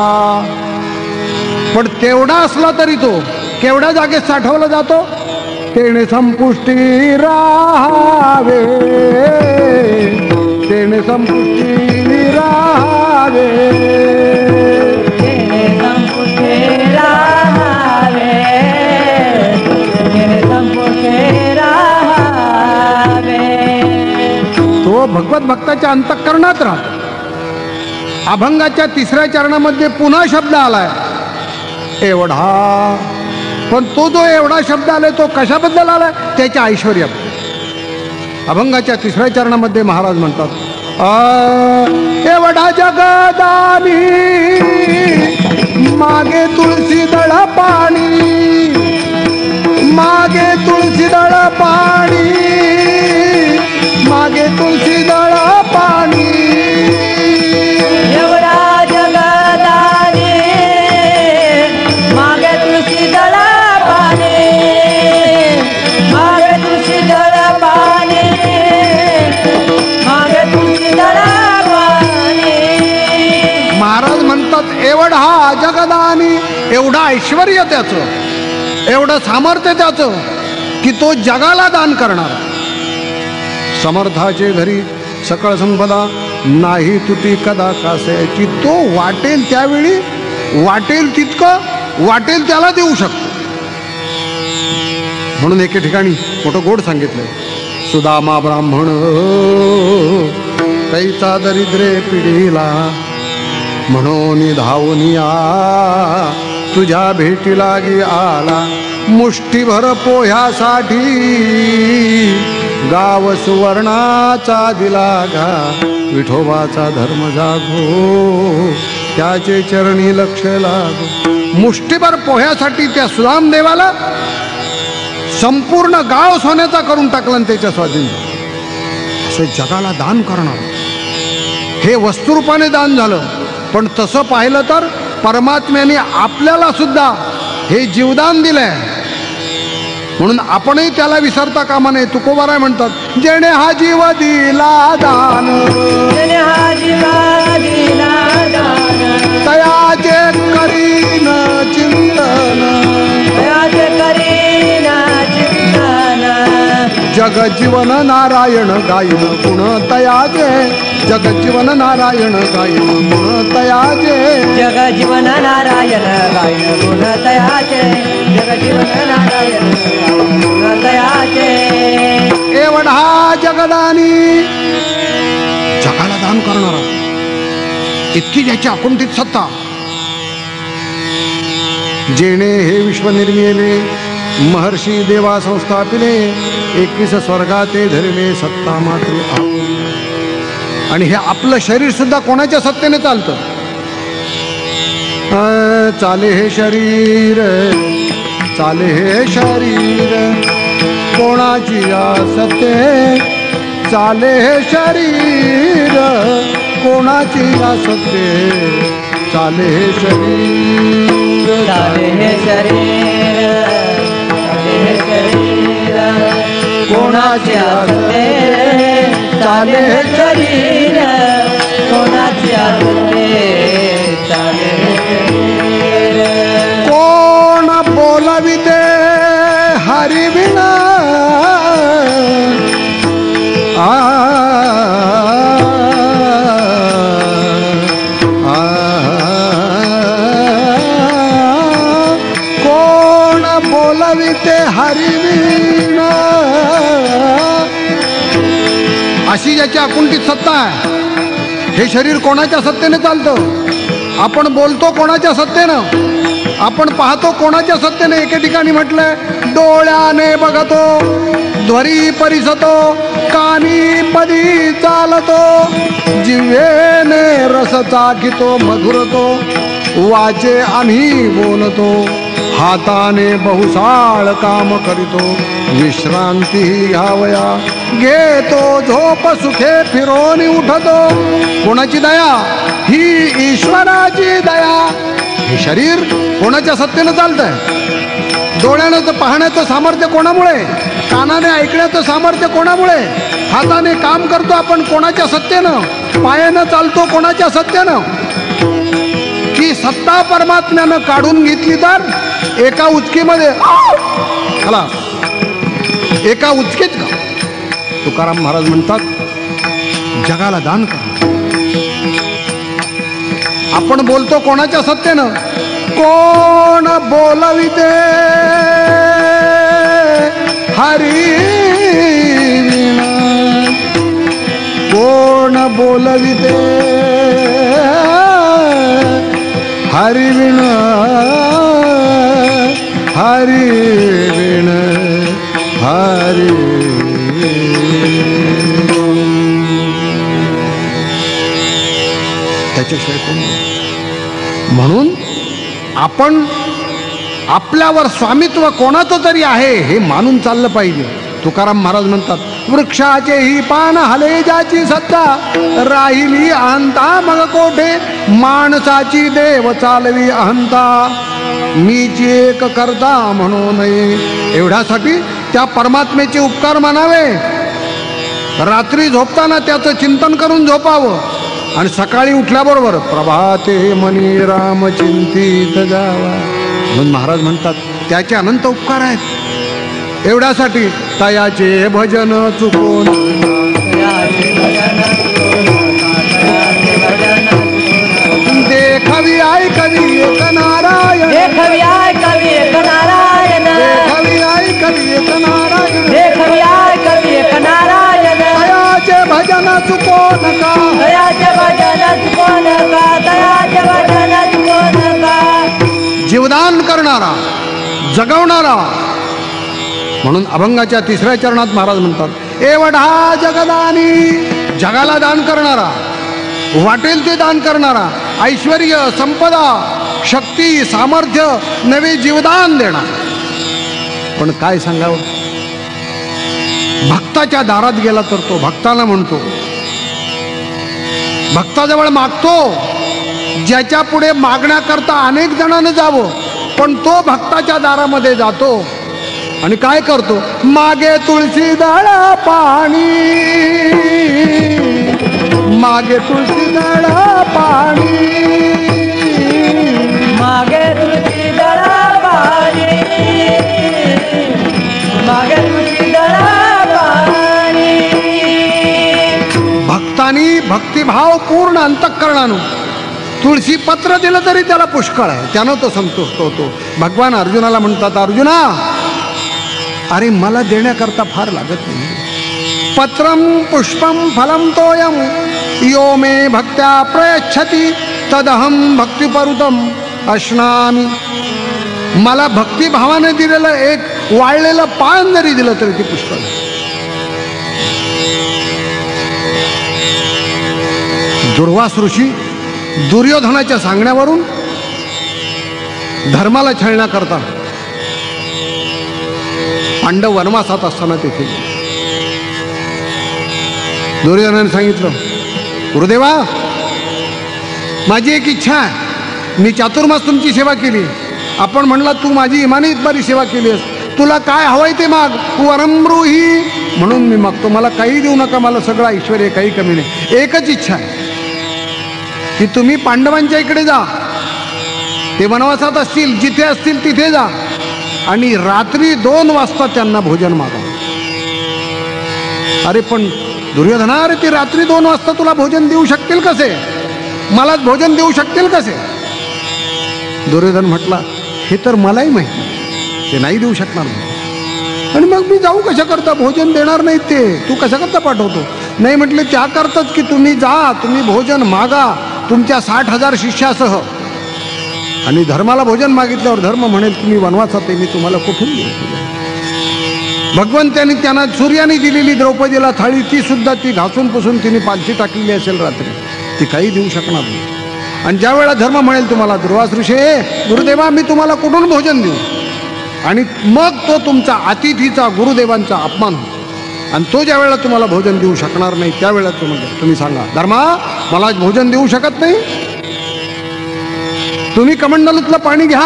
पण तेवढा असला तरी तो केवढ्या जागेत साठवला जातो. तेने संपुष्टी राहावे, तेने संपुष्टी राहावे, तेने संपुष्टी राहावे, तेने संपुष्टी राहावे. तो भगवत भक्ताच्या अंतःकरणात राहतो. अभंगाच्या 3ऱ्या चरणामध्ये पुन्हा शब्द आलाय एवढा. पण तो जो एवढा शब्द आलाय तो कशाबद्दल आलाय, त्याच्या ऐश्वर्याबद्दल. अभंगाच्या 3ऱ्या चरणामध्ये महाराज म्हणतात, एवढा जगदानी मागे तुळशी दळ पाणी, मागे तुळशी दळ पाणी, मागे तुळशी दळ पाणी. एवढा जगदानी मागे तुळशी दळ पाणी, मागे तुळशी दळ पाणी, मागे तुळशी दळ पाणी. महाराज म्हणतात एवढा जगदानी, एवढं ऐश्वर्य त्याचं, एवढं सामर्थ्य त्याचं की तो जगाला दान करणार. समर्थाचे घरी सकळ संपदा नाही तुटी कदा कासेची. तो वाटेल त्यावेळी, वाटेल तितकं वाटेल त्याला देऊ शकतो. म्हणून एके ठिकाणी मोठं गोड सांगितलंय, सुदामा ब्राह्मण कैचा दरिद्रे पिढीला, म्हणून धावून आ तुझ्या भेटी लागी आला. मुष्टीभर पोह्यासाठी गाव सुवर्णाचा दिला घा. विठोबाचा धर्म जागो त्याचे चरणी लक्ष लागो. मुष्टीभर पोह्यासाठी त्या सुदाम देवाला संपूर्ण गाव सोन्याचा करून टाकला आणि त्याच्या स्वाधीन. असे जगाला दान करणार, हे वस्तुरूपाने दान झालं. पण तसं पाहिलं तर परमात्म्याने आपल्याला सुद्धा हे जीवदान दिलंय. म्हणून आपणही त्याला विसरता कामा नये. तुकोबाराय म्हणतात, जेणे हा जीव दिला दान, जेणे हा जीव दिला दान, तयाचे करीन चिंतन, तयाचे करीन चिंतन. जगजीवन नारायण गायन गुण तयाचे, जगजीवन नारायण गायन गुण तयाचे, जगजीवन नारायण गायन गुण तयाचे, जगजीवन नारायण गुण तयाचे. एवढा जगदानी, जगाला दान करणारा, इतकी ज्याची अकुंठित सत्ता. जेणे हे विश्व निर्मिले, महर्षी देवा संस्थापिले, 21 स्वर्गाते धरले सत्ता मात्र आपण. आणि हे आपलं शरीर सुद्धा कोणाच्या सत्तेने चालतं. चाले हे शरीर, चाले हे शरीर कोणाची सत्ते, चाले हे शरीर कोणाची सत्ते, चाले हे शरीर, चाले हे शरीर, चाले हे शरीर कोणाची सत्ते, चाले शरीर कोणाची आसते चाले शरीर कोण बोलविते हरिविना कोण बोलविते हरिविना अशी ज्याची अकुंठित सत्ता आहे. हे शरीर कोणाच्या सत्तेने चालतं. आपण बोलतो कोणाच्या सत्तेनं, आपण पाहतो कोणाच्या सत्तेने. एके ठिकाणी म्हटलंय डोळ्याने बघतो, ध्वरी परिसतो, कानी पदी चालतो, जिव्हेने रस चाखितो मधुरतो, वाचे आम्ही बोलतो, हाताने बहुसाळ काम करीतो, विश्रांती घ्यावया घेतो, झोप सुखे फिरोनी उठतो. कोणाची दया? ही ईश्वराची दया. हे शरीर कोणाच्या सत्तेनं चालतंय? डोळ्यानं पाहण्याचं सामर्थ्य कोणामुळे? कानाने ऐकण्याचं सामर्थ्य कोणामुळे? हाताने काम करतो आपण कोणाच्या सत्तेनं? पायानं चालतो कोणाच्या सत्तेनं? की सत्ता परमात्म्यानं काढून घेतली तर एका उचकीमध्ये चला, एका उचकीत का? तुकाराम महाराज म्हणतात जगाला दान कर. आपण बोलतो कोणाच्या सत्तेनं? कोण बोलविते हरिविना, कोण बोलविते हरिविना, हरिविना हरि. त्याच्याशिवाय कोण? म्हणून आपण आपल्यावर स्वामित्व कोणाचं तरी आहे हे मानून चाललं पाहिजे. तुकाराम महाराज म्हणतात वृक्षाचे ही पान हले ज्याची सत्ता, राहिली अहंता मग कोठे, माणसाची देव चालवी अहंता, मीची एक करता म्हणू नये. एवढ्यासाठी त्या परमात्म्याचे उपकार मानावे. रात्री झोपताना त्याचं चिंतन करून झोपावं आणि सकाळी उठल्याबरोबर प्रभाते मनी राम चिंतित जावा. म्हणून महाराज म्हणतात त्याचे अनंत उपकार आहेत. एवढ्यासाठी तयाचे भजन चुकोन, देखावी ऐकवी एक नारायण, देखवी ऐकवी एक नारायण, देखावी ऐकवी एक नारायण, देखवी ऐकवी एक नारायण, तयाचे भजन चुको नका, तयाचे भजन चुको नका, तयाचे भजन चुको नका. जीवदान करणारा, जगवणारा. म्हणून अभंगाच्या 3ऱ्या चरणात महाराज म्हणतात एवढा जगदानी, जगाला दान करणारा, वाटेल ते दान करणारा, ऐश्वर्य संपदा शक्ती सामर्थ्य नवे जीवदान देणार. पण काय सांगावं, भक्ताच्या दारात गेला तर तो भक्ताला म्हणतो, भक्ताजवळ मागतो, ज्याच्या पुढे मागण्याकरता अनेक जणांना जावं, पण तो भक्ताच्या दारामध्ये जातो आणि काय करतो, मागे तुळशी दळा पाणी, मागे तुळशी दळा पाणी, मागे तुळशी दळा पाणी, मागे तुळशी दळा पाणी. भक्तानी भक्तिभाव पूर्ण अंतःकरणानं तुळशी पत्र दिलं तरी त्याला पुष्कळ आहे, त्यानं तो संतुष्ट होतो. भगवान अर्जुनाला म्हणतात अर्जुना अरे मला देण्याकरता फार लागत नाही. पत्रम पुष्पम फलम तोयम यो मे भक्त्या प्रयच्छति तदहम भक्तिपरुतम अश्नामी. मला भक्तिभावाने दिलेलं एक वाळलेलं पान जरी दिलं तरी ते पुष्कळ. दुर्वास ऋषी दुर्योधनाच्या सांगण्यावरून धर्माला छळण्याकरता पांडव वनवासात असताना तेथे दुर्योधनाने सांगितलं गुरुदेवा माझी एक इच्छा आहे, मी चातुर्मास तुमची सेवा केली, आपण म्हणला तू माझी इमानी इतबारी सेवा केली आहेस, तुला काय हवंय ते माग. वरम ब्रूहि म्हणून मी मागतो, मला काही देऊ नका, मला सगळं ऐश्वर आहे, काही कमी नाही. एकच इच्छा आहे की तुम्ही पांडवांच्या इकडे जा, ते वनवासात असतील, जिथे असतील तिथे जा आणि रात्री 2 वाजता त्यांना भोजन मागा. अरे पण दुर्योधना, अरे ती रात्री 2 वाजता तुला भोजन देऊ शकतील कसे, मलाच भोजन देऊ शकतील कसे? दुर्योधन म्हटला, हे तर मलाही माहिती, ते नाही देऊ शकणार. आणि मग मी जाऊ कशा करता, भोजन देणार नाहीत ते, तू कशा करता पाठवतो? नाही म्हटले, त्याकरताच की तुम्ही जा, तुम्ही भोजन मागा तुमच्या 60,000 शिष्यासह. आणि धर्माला भोजन मागितल्यावर धर्म म्हणेल तुम्ही वनवासात आहे, मी तुम्हाला कुठून देऊ? भगवंतांनी त्यांना सूर्याने दिलेली द्रौपदीला थाळी, ती सुद्धा ती घासून पुसून तिने पालथी टाकलेली असेल रात्री, ती काही देऊ शकणार नाही. आणि ज्या वेळेला धर्म म्हणेल तुम्हाला, दुर्वास ऋषी, गुरुदेवा मी तुम्हाला कुठून भोजन देऊ? आणि मग तो तुमचा अतिथीचा, गुरुदेवांचा अपमान होतो. आणि तो ज्या वेळेला तुम्हाला भोजन देऊ शकणार नाही, त्यावेळेला तुम्ही सांगा, धर्मा मला भोजन देऊ शकत नाही. तुम्ही कमंडलूतलं पाणी घ्या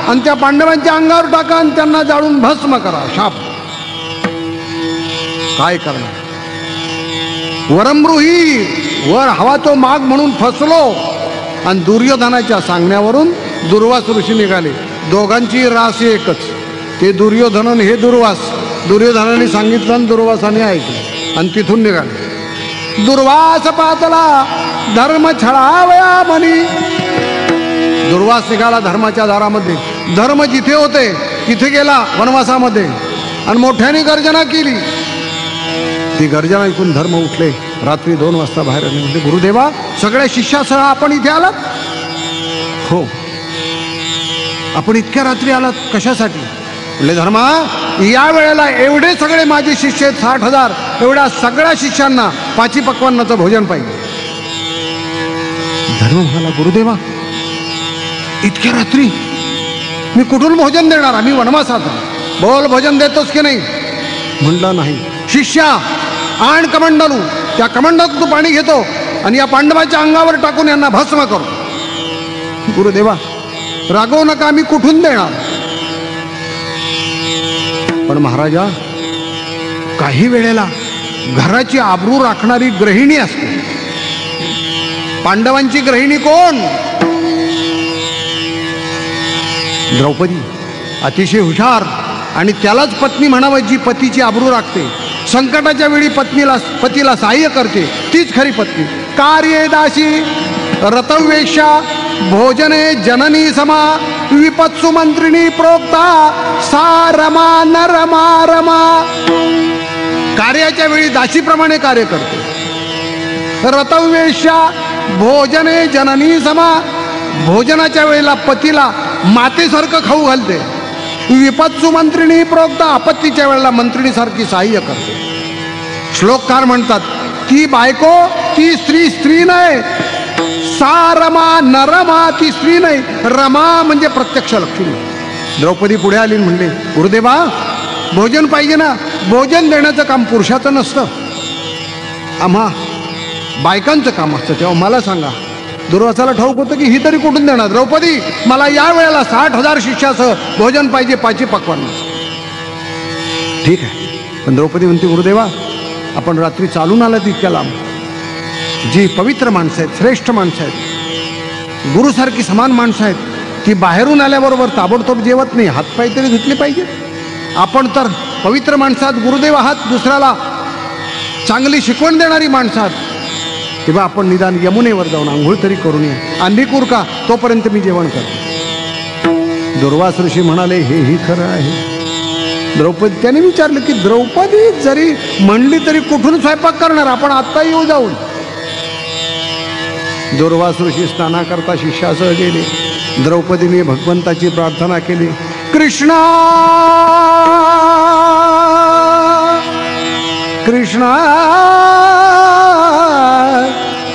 आणि त्या पांडवांच्या अंगावर टाका आणि त्यांना जाळून भस्म करा, शाप. काय करणार? वरमृही, वर हवा तो माग म्हणून फसलो. आणि दुर्योधनाच्या सांगण्यावरून दुर्वास ऋषी निघाले. दोघांची रास एकच, ते दुर्योधन हे दुर्वास. दुर्योधनाने सांगितलं आणि दुर्वासाने ऐकलं आणि तिथून निघाले. दुर्वास पातला धर्म छळावया म्हणी. दुर्वास निघाला धर्माच्या दारामध्ये. धर्म जिथे होते तिथे गेला वनवासामध्ये आणि मोठ्याने गर्जना केली. ती गर्जना ऐकून धर्म उठले. रात्री 2 वाजता बाहेर आले. म्हणजे गुरुदेवा, सगळ्या शिष्यासह आपण इथे आलात? हो. आपण इतक्या रात्री आलात कशासाठी? म्हणजे धर्मा, या वेळेला एवढे सगळे माझे शिष्य आहेत 60,000, एवढ्या सगळ्या शिष्यांना 5 पक्वान्नाचं भोजन पाहिजे. धर्म म्हणाला, गुरुदेवा इतक्या रात्री मी कुठून भोजन देणार? आम्ही वनवासात. बोल, भोजन देतोस की नाही? म्हणला नाही. शिष्या आण कमंडलू, त्या कमंडलात तू पाणी घेतो आणि या पांडवाच्या अंगावर टाकून यांना भस्म करतो. गुरुदेवा रागवू नका, आम्ही कुठून देणार? पण महाराजा, काही वेळेला घराची आबरू राखणारी गृहिणी असते. पांडवांची गृहिणी कोण? द्रौपदी. अतिशय हुशार आणि त्यालाच पत्नी म्हणावं जी पतीची आबरू राखते. संकटाच्या वेळी पतीला सहाय्य करते, तीच खरी पत्नी. कार्ये दासी रतवेशा भोजने जननी समा विपत्सु मंत्रिणी प्रोक्ता सा रमा न रमा रमा. कार्याच्या वेळी दासीप्रमाणे कार्य करते. रतवेशा भोजने जननी समा, भोजनाच्या वेळेला पतीला मातेसारखं खाऊ घालते. विपत्सु मंत्रिणी प्रोक्ता, आपत्तीच्या वेळेला मंत्रिणीसारखी सहाय्य करते. श्लोककार म्हणतात, ती बायको, ती स्त्री नाही. सा रमा न रमा, ती स्त्री नाही. रमा म्हणजे प्रत्यक्ष लक्ष्मी. द्रौपदी पुढे आली म्हणले, गुरुदेवा भोजन पाहिजे ना. भोजन देण्याचं काम पुरुषाचं नसतं, आम्हा बायकांचं काम असतं. तेव्हा मला सांगा, दुर्वासाला ठाऊक होतं की ही तरी कुठून देणार? द्रौपदी, मला या वेळेला 60,000 शिष्यासह भोजन पाहिजे, 5 पक्वान्न. ठीक आहे. पण द्रौपदी म्हणते, गुरुदेवा आपण रात्री चालून आलात इतक्या लांब. जी पवित्र माणसं आहेत, श्रेष्ठ माणसं आहेत, गुरुसारखी समान माणसं आहेत, ती बाहेरून आल्याबरोबर ताबडतोब जेवत नाही, हातपाय तरी धुतले पाहिजे. आपण तर पवित्र माणसात, गुरुदेव आहात, दुसऱ्याला चांगली शिकवण देणारी माणसं आहात, तेव्हा आपण निदान यमुनेवर जाऊन आंघोळ तरी करून या. अंधी कुरका, तोपर्यंत मी जेवण करतो. दुर्वास ऋषी म्हणाले, हेही खरं आहे. द्रौपदी, त्याने विचारलं की द्रौपदी जरी म्हणली तरी कुठून स्वयंपाक करणार? आपण आत्ता येऊ जाऊन. दुर्वास ऋषी स्नानाकरता शिष्यासह गेले. द्रौपदीने भगवंताची प्रार्थना केली, कृष्णा कृष्णा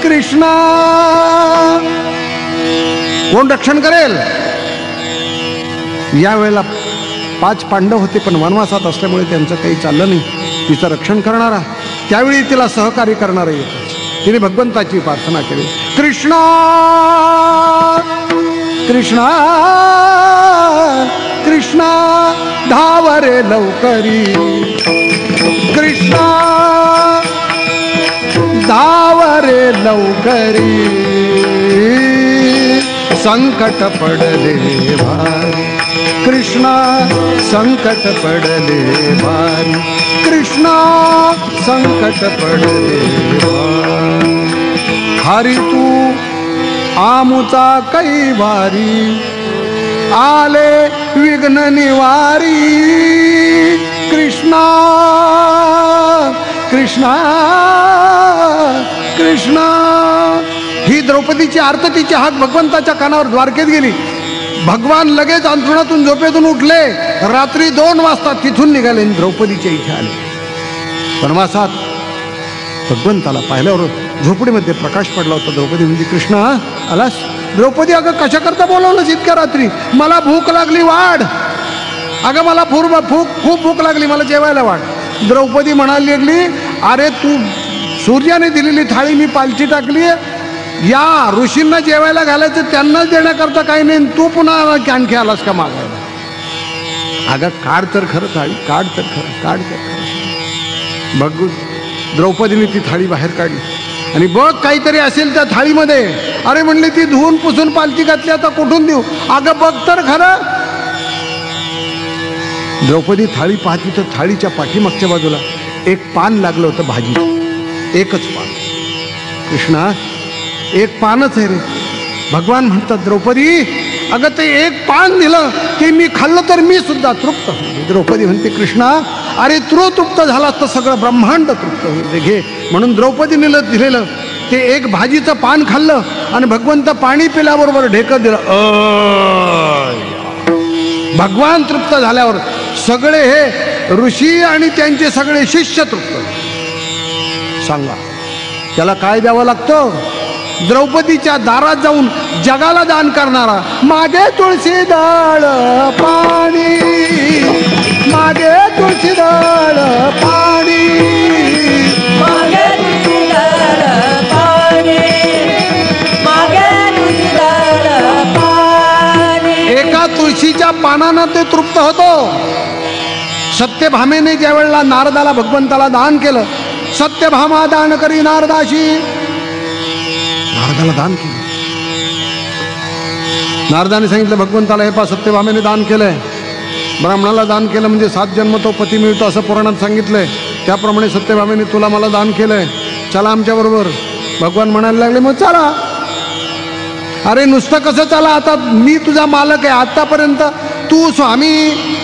कृष्णा. कोण रक्षण करेल? यावेळेला 5 पांडव होते, पण वनवासात असल्यामुळे त्यांचं काही चाललं नाही. तिचं रक्षण करणारा, त्यावेळी तिला सहकार्य करणारा येतच. तिने भगवंताची प्रार्थना केली, कृष्णा कृष्णा कृष्णा धाव रे लवकरी कृष्णा धाव रे लवकरी संकट पडले भारी कृष्णा संकट पडले भारी कृष्णा संकट पडले भारी हरी तू आमुचा कैवारी आले विघ्न निवारी कृष्णा कृष्णा कृष्णा। ही द्रौपदीची आर्ततीची हाक भगवंताच्या कानावर द्वारकेत गेली. भगवान लगेच अंथरुणातून झोपेतून उठले. रात्री 2 वाजता तिथून निघाले, द्रौपदीच्या इथे आले. वनवासात भगवंताला पाहिल्यावर झोपडीमध्ये प्रकाश पडला होता. द्रौपदी म्हणजे कृष्णा आलास? द्रौपदी अगं कशा करता बोलवलंस इतक्या रात्री? मला भूक लागली वाढ. अगं मला खूप भूक लागली, मला जेवायला वाढ. द्रौपदी म्हणाली लागली, अरे तू सूर्याने दिलेली थाळी मी पालची टाकली, या ऋषींना जेवायला घालायचं त्यांनाच देण्याकरता काही नाही, तू पुन्हा आणखी आलास का मागायला? अगं काढ तर खरं थाळी, काढ तर खरं, काढ तर खरं. बघ द्रौपदीने ती थाळी बाहेर काढली आणि बघ काहीतरी असेल त्या थाळीमध्ये. अरे म्हणले ती धुवून पुसून पालथी घातली, आता कुठून देऊ? अगं बघ तर खरं. द्रौपदी थाळी पाहती तर थाळीच्या पाठीमागच्या बाजूला एक पान लागलं होतं भाजी, एकच पान. कृष्णा एक पानच आहे रे. भगवान म्हणतात द्रौपदी अगं ते एक पान दिलं ते मी खाल्लं तर मी सुद्धा तृप्त होईल. द्रौपदी म्हणते कृष्णा अरे तू तृप्त झालास तर सगळं ब्रह्मांड तृप्त होईल, घे. म्हणून द्रौपदीने दिलेलं ते एक भाजीचं पान खाल्लं आणि भगवंत पाणी पिल्याबरोबर ढेकत दिलं. भगवान तृप्त झाल्यावर सगळे हे ऋषी आणि त्यांचे सगळे शिष्य तृप्त. सांगा त्याला काय द्यावं लागतं? द्रौपदीच्या दारात जाऊन जगाला दान करणारा, मागे तुळशी दळ पाणी, मागे तुळशी दळ पाणी, मागे तुळशी दळ पाणी, मागे तुळशी दळ पाणी. एका तुळशीच्या पानानं ते तृप्त होतो. सत्यभामेने ज्या वेळेला नारदाला भगवंताला दान केलं, सत्यभामा दान करी नारदाशी, नारदाला दान केलं. नारदाने सांगितलं भगवंताला हे पा सत्यभामेने दान केलंय, ब्राह्मणाला दान केलं म्हणजे 7 जन्म तो पती मिळतो असं पुराणात सांगितलंय. त्याप्रमाणे सत्यभामेने तुला मला दान केलंय, चला आमच्या बरोबर. भगवान म्हणायला लागले मग चला. अरे नुसतं कसं चला, आता मी तुझा मालक आहे. आतापर्यंत तू स्वामी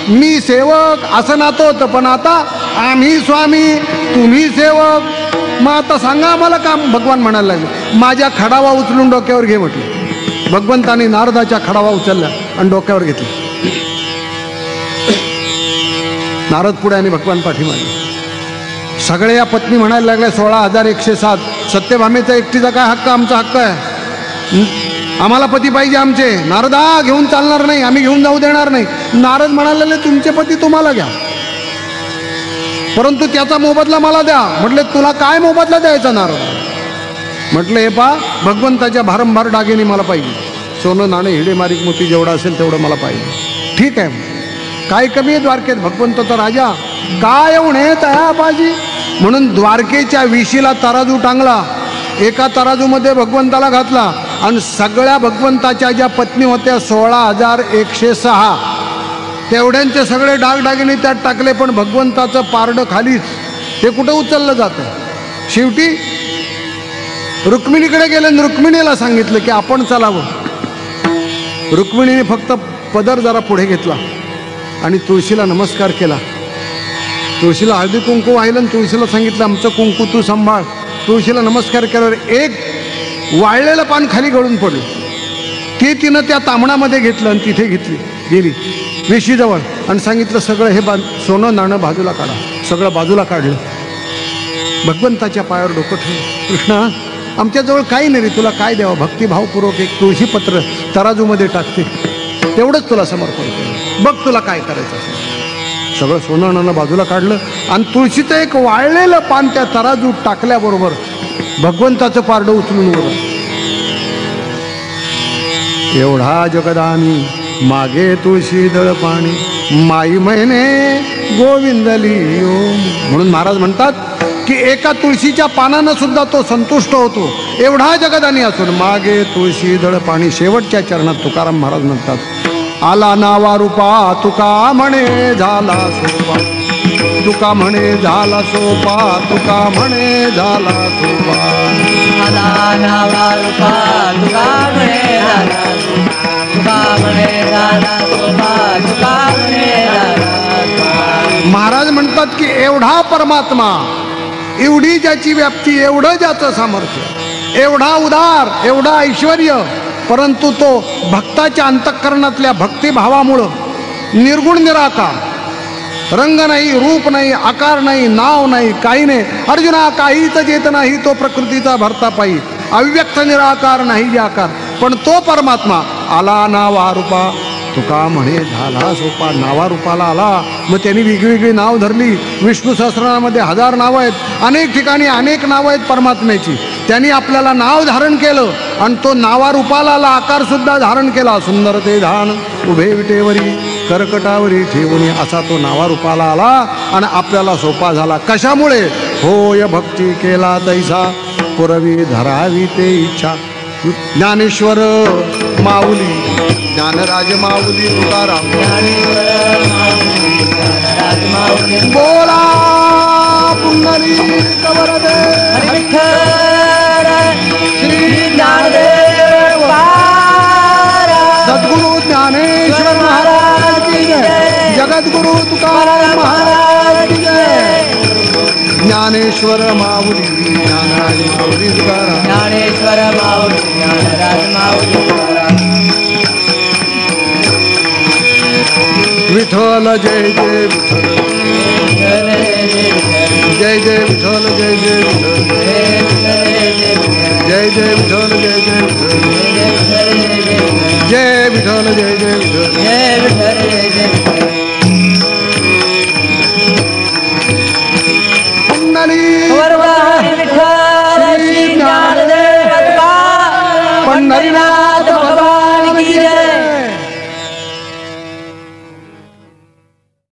मी सेवक असं नातं होतं, पण आता आम्ही स्वामी तुम्ही सेवक. मग आता सांगा आम्हाला काम. भगवान म्हणायला लागले माझ्या खडावा उचलून डोक्यावर घे म्हटलं. भगवंताने नारदाच्या खडावा उचलला आणि डोक्यावर घेतला. नारद पुढे आणि भगवान पाठीमागे. सगळे या पत्नी म्हणायला लागल्या 16,107. सत्यभामेचा एकटीचा काय हक्क? आमचा हक्क आहे, आम्हाला पती पाहिजे आमचे. नारदा घेऊन चालणार नाही, आम्ही घेऊन जाऊ देणार नाही. नारद म्हणाले तुमचे पती तुम्हाला घ्या, परंतु त्याचा मोबदला मला द्या. म्हटले तुला काय मोबदला द्यायचा नारद? म्हटलं हे पा भगवंताच्या भारंभार दागिने मला पाहिजे, सोनं नाणे हिडे मारिक मोती जेवढं असेल तेवढं मला पाहिजे. ठीक आहे, काय कमी आहे द्वारकेत? भगवंत तर राजा, काय उणे तया पाजी. म्हणून द्वारकेच्या विशीला तराजू टांगला, एका तराजूमध्ये भगवंताला घातला आणि सगळ्या भगवंताच्या ज्या पत्नी होत्या 16,106 तेवढ्यांचे सगळे डागडागिने त्यात टाकले. पण भगवंताचं पारडं खालीच, ते कुठं उचललं जातं? शेवटी रुक्मिणीकडे गेले आणि रुक्मिणीला सांगितलं की आपण चालावं. रुक्मिणीने फक्त पदर जरा पुढे घेतला आणि तुळशीला नमस्कार केला. तुळशीला हळदी कुंकू वाहिलं आणि तुळशीला सांगितलं आमचं कुंकू तू सांभाळ. तुळशीला नमस्कार केल्यावर एक वाळलेलं पान खाली गळून पडलं. ते तिनं त्या तांबणामध्ये घेतलं आणि तिथे गेली वेशीजवळ आणि सांगितलं सगळं हे सोनं नाणं बाजूला काढा. सगळं बाजूला काढलं. भगवंताच्या पायावर डोकं ठेवलं. कृष्णा आमच्याजवळ काही नाही रे, तुला काय द्यावं? भक्तिभावपूर्वक एक तुळशीपत्र तराजूमध्ये टाकते, तेवढंच तुला समर्पण केलं, बघ तुला काय करायचं असेल. सगळं सोनं नाणं बाजूला काढलं आणि तुळशीचं एक वाळलेलं पान त्या तराजूत टाकल्याबरोबर भगवंताचं पारडं उचलून वर. एवढा जगदानी मागे तुळशी दळपाणी माई महिने गोविंदली ओम. म्हणून महाराज म्हणतात की एका तुळशीच्या पानानं सुद्धा तो संतुष्ट होतो, एवढा जगदानी असून मागे तुळशी दळपाणी. शेवटच्या चरणात तुकाराम महाराज म्हणतात आला नावा रूपा तुका म्हणे झाला सोपा, तुका म्हणे झाला सोपा, तुका म्हणे झाला सोपा. आला नावा रूपा तुका म्हणे झाला सोपा, तुका म्हणे झाला सोपा, तुका म्हणे झाला सोपा. महाराज म्हणतात की एवढा परमात्मा, एवढी ज्याची व्याप्ती, एवढं ज्याचं सामर्थ्य, एवढा उदार, एवढा ऐश्वर्य, परंतु तो भक्ताच्या अंतःकरणातल्या भक्तिभावामुळं निर्गुण निराकार, रंग नाही, रूप नाही, आकार नाही, नाव नाही, काही नाही. अर्जुना काहीच जेत नाही तो प्रकृतीचा भरता पायी, अव्यक्त निराकार नाही जे आकार. पण तो परमात्मा आला नावारूपा तुका म्हणे झाला सोपा. नावारूपाला आला, मग त्यांनी वेगवेगळी नाव धरली. विष्णू सहस्रनामामध्ये 1000 नावं आहेत, अनेक ठिकाणी अनेक नावं आहेत परमात्म्याची. त्यांनी आपल्याला नाव धारण केलं आणि तो नावारूपाला आला, आकार सुद्धा धारण केला. सुंदर ते धान उभे विटेवरी कर्कटावरी ठेवून, असा तो नावारूपाला आला आणि आपल्याला सोपा झाला. कशामुळे? होय भक्ती केला तैसा पुरवी धरावी ते इच्छा. ज्ञानेश्वर माऊली ज्ञानराज माऊली तुकाराम बोला पुंडलिक वरदे श्री ज्ञानदेव सद्गुरु ज्ञानेश्वर महाराज की जय. जगद्गुरु तुकाराम महाराज की जय. ज्ञानेश्वर माऊली ज्ञानराज माऊली तुकाराम. ज्ञानेश्वर माऊली ज्ञानराज माऊली तुकाराम. विठ्ठल जय जय विठ्ठल, जय जय विठ्ठल, जय जय विठ्ठल, जय जय विठ्ठल, जय जय विठ्ठल, जय विठ्ठल, जय जय विठ्ठल, जय विठ्ठल, जय जय विठ्ठल. पुंडलिक वरदा विठ्ठल श्री ज्ञानदेव तुकाराम पंढरीनाथ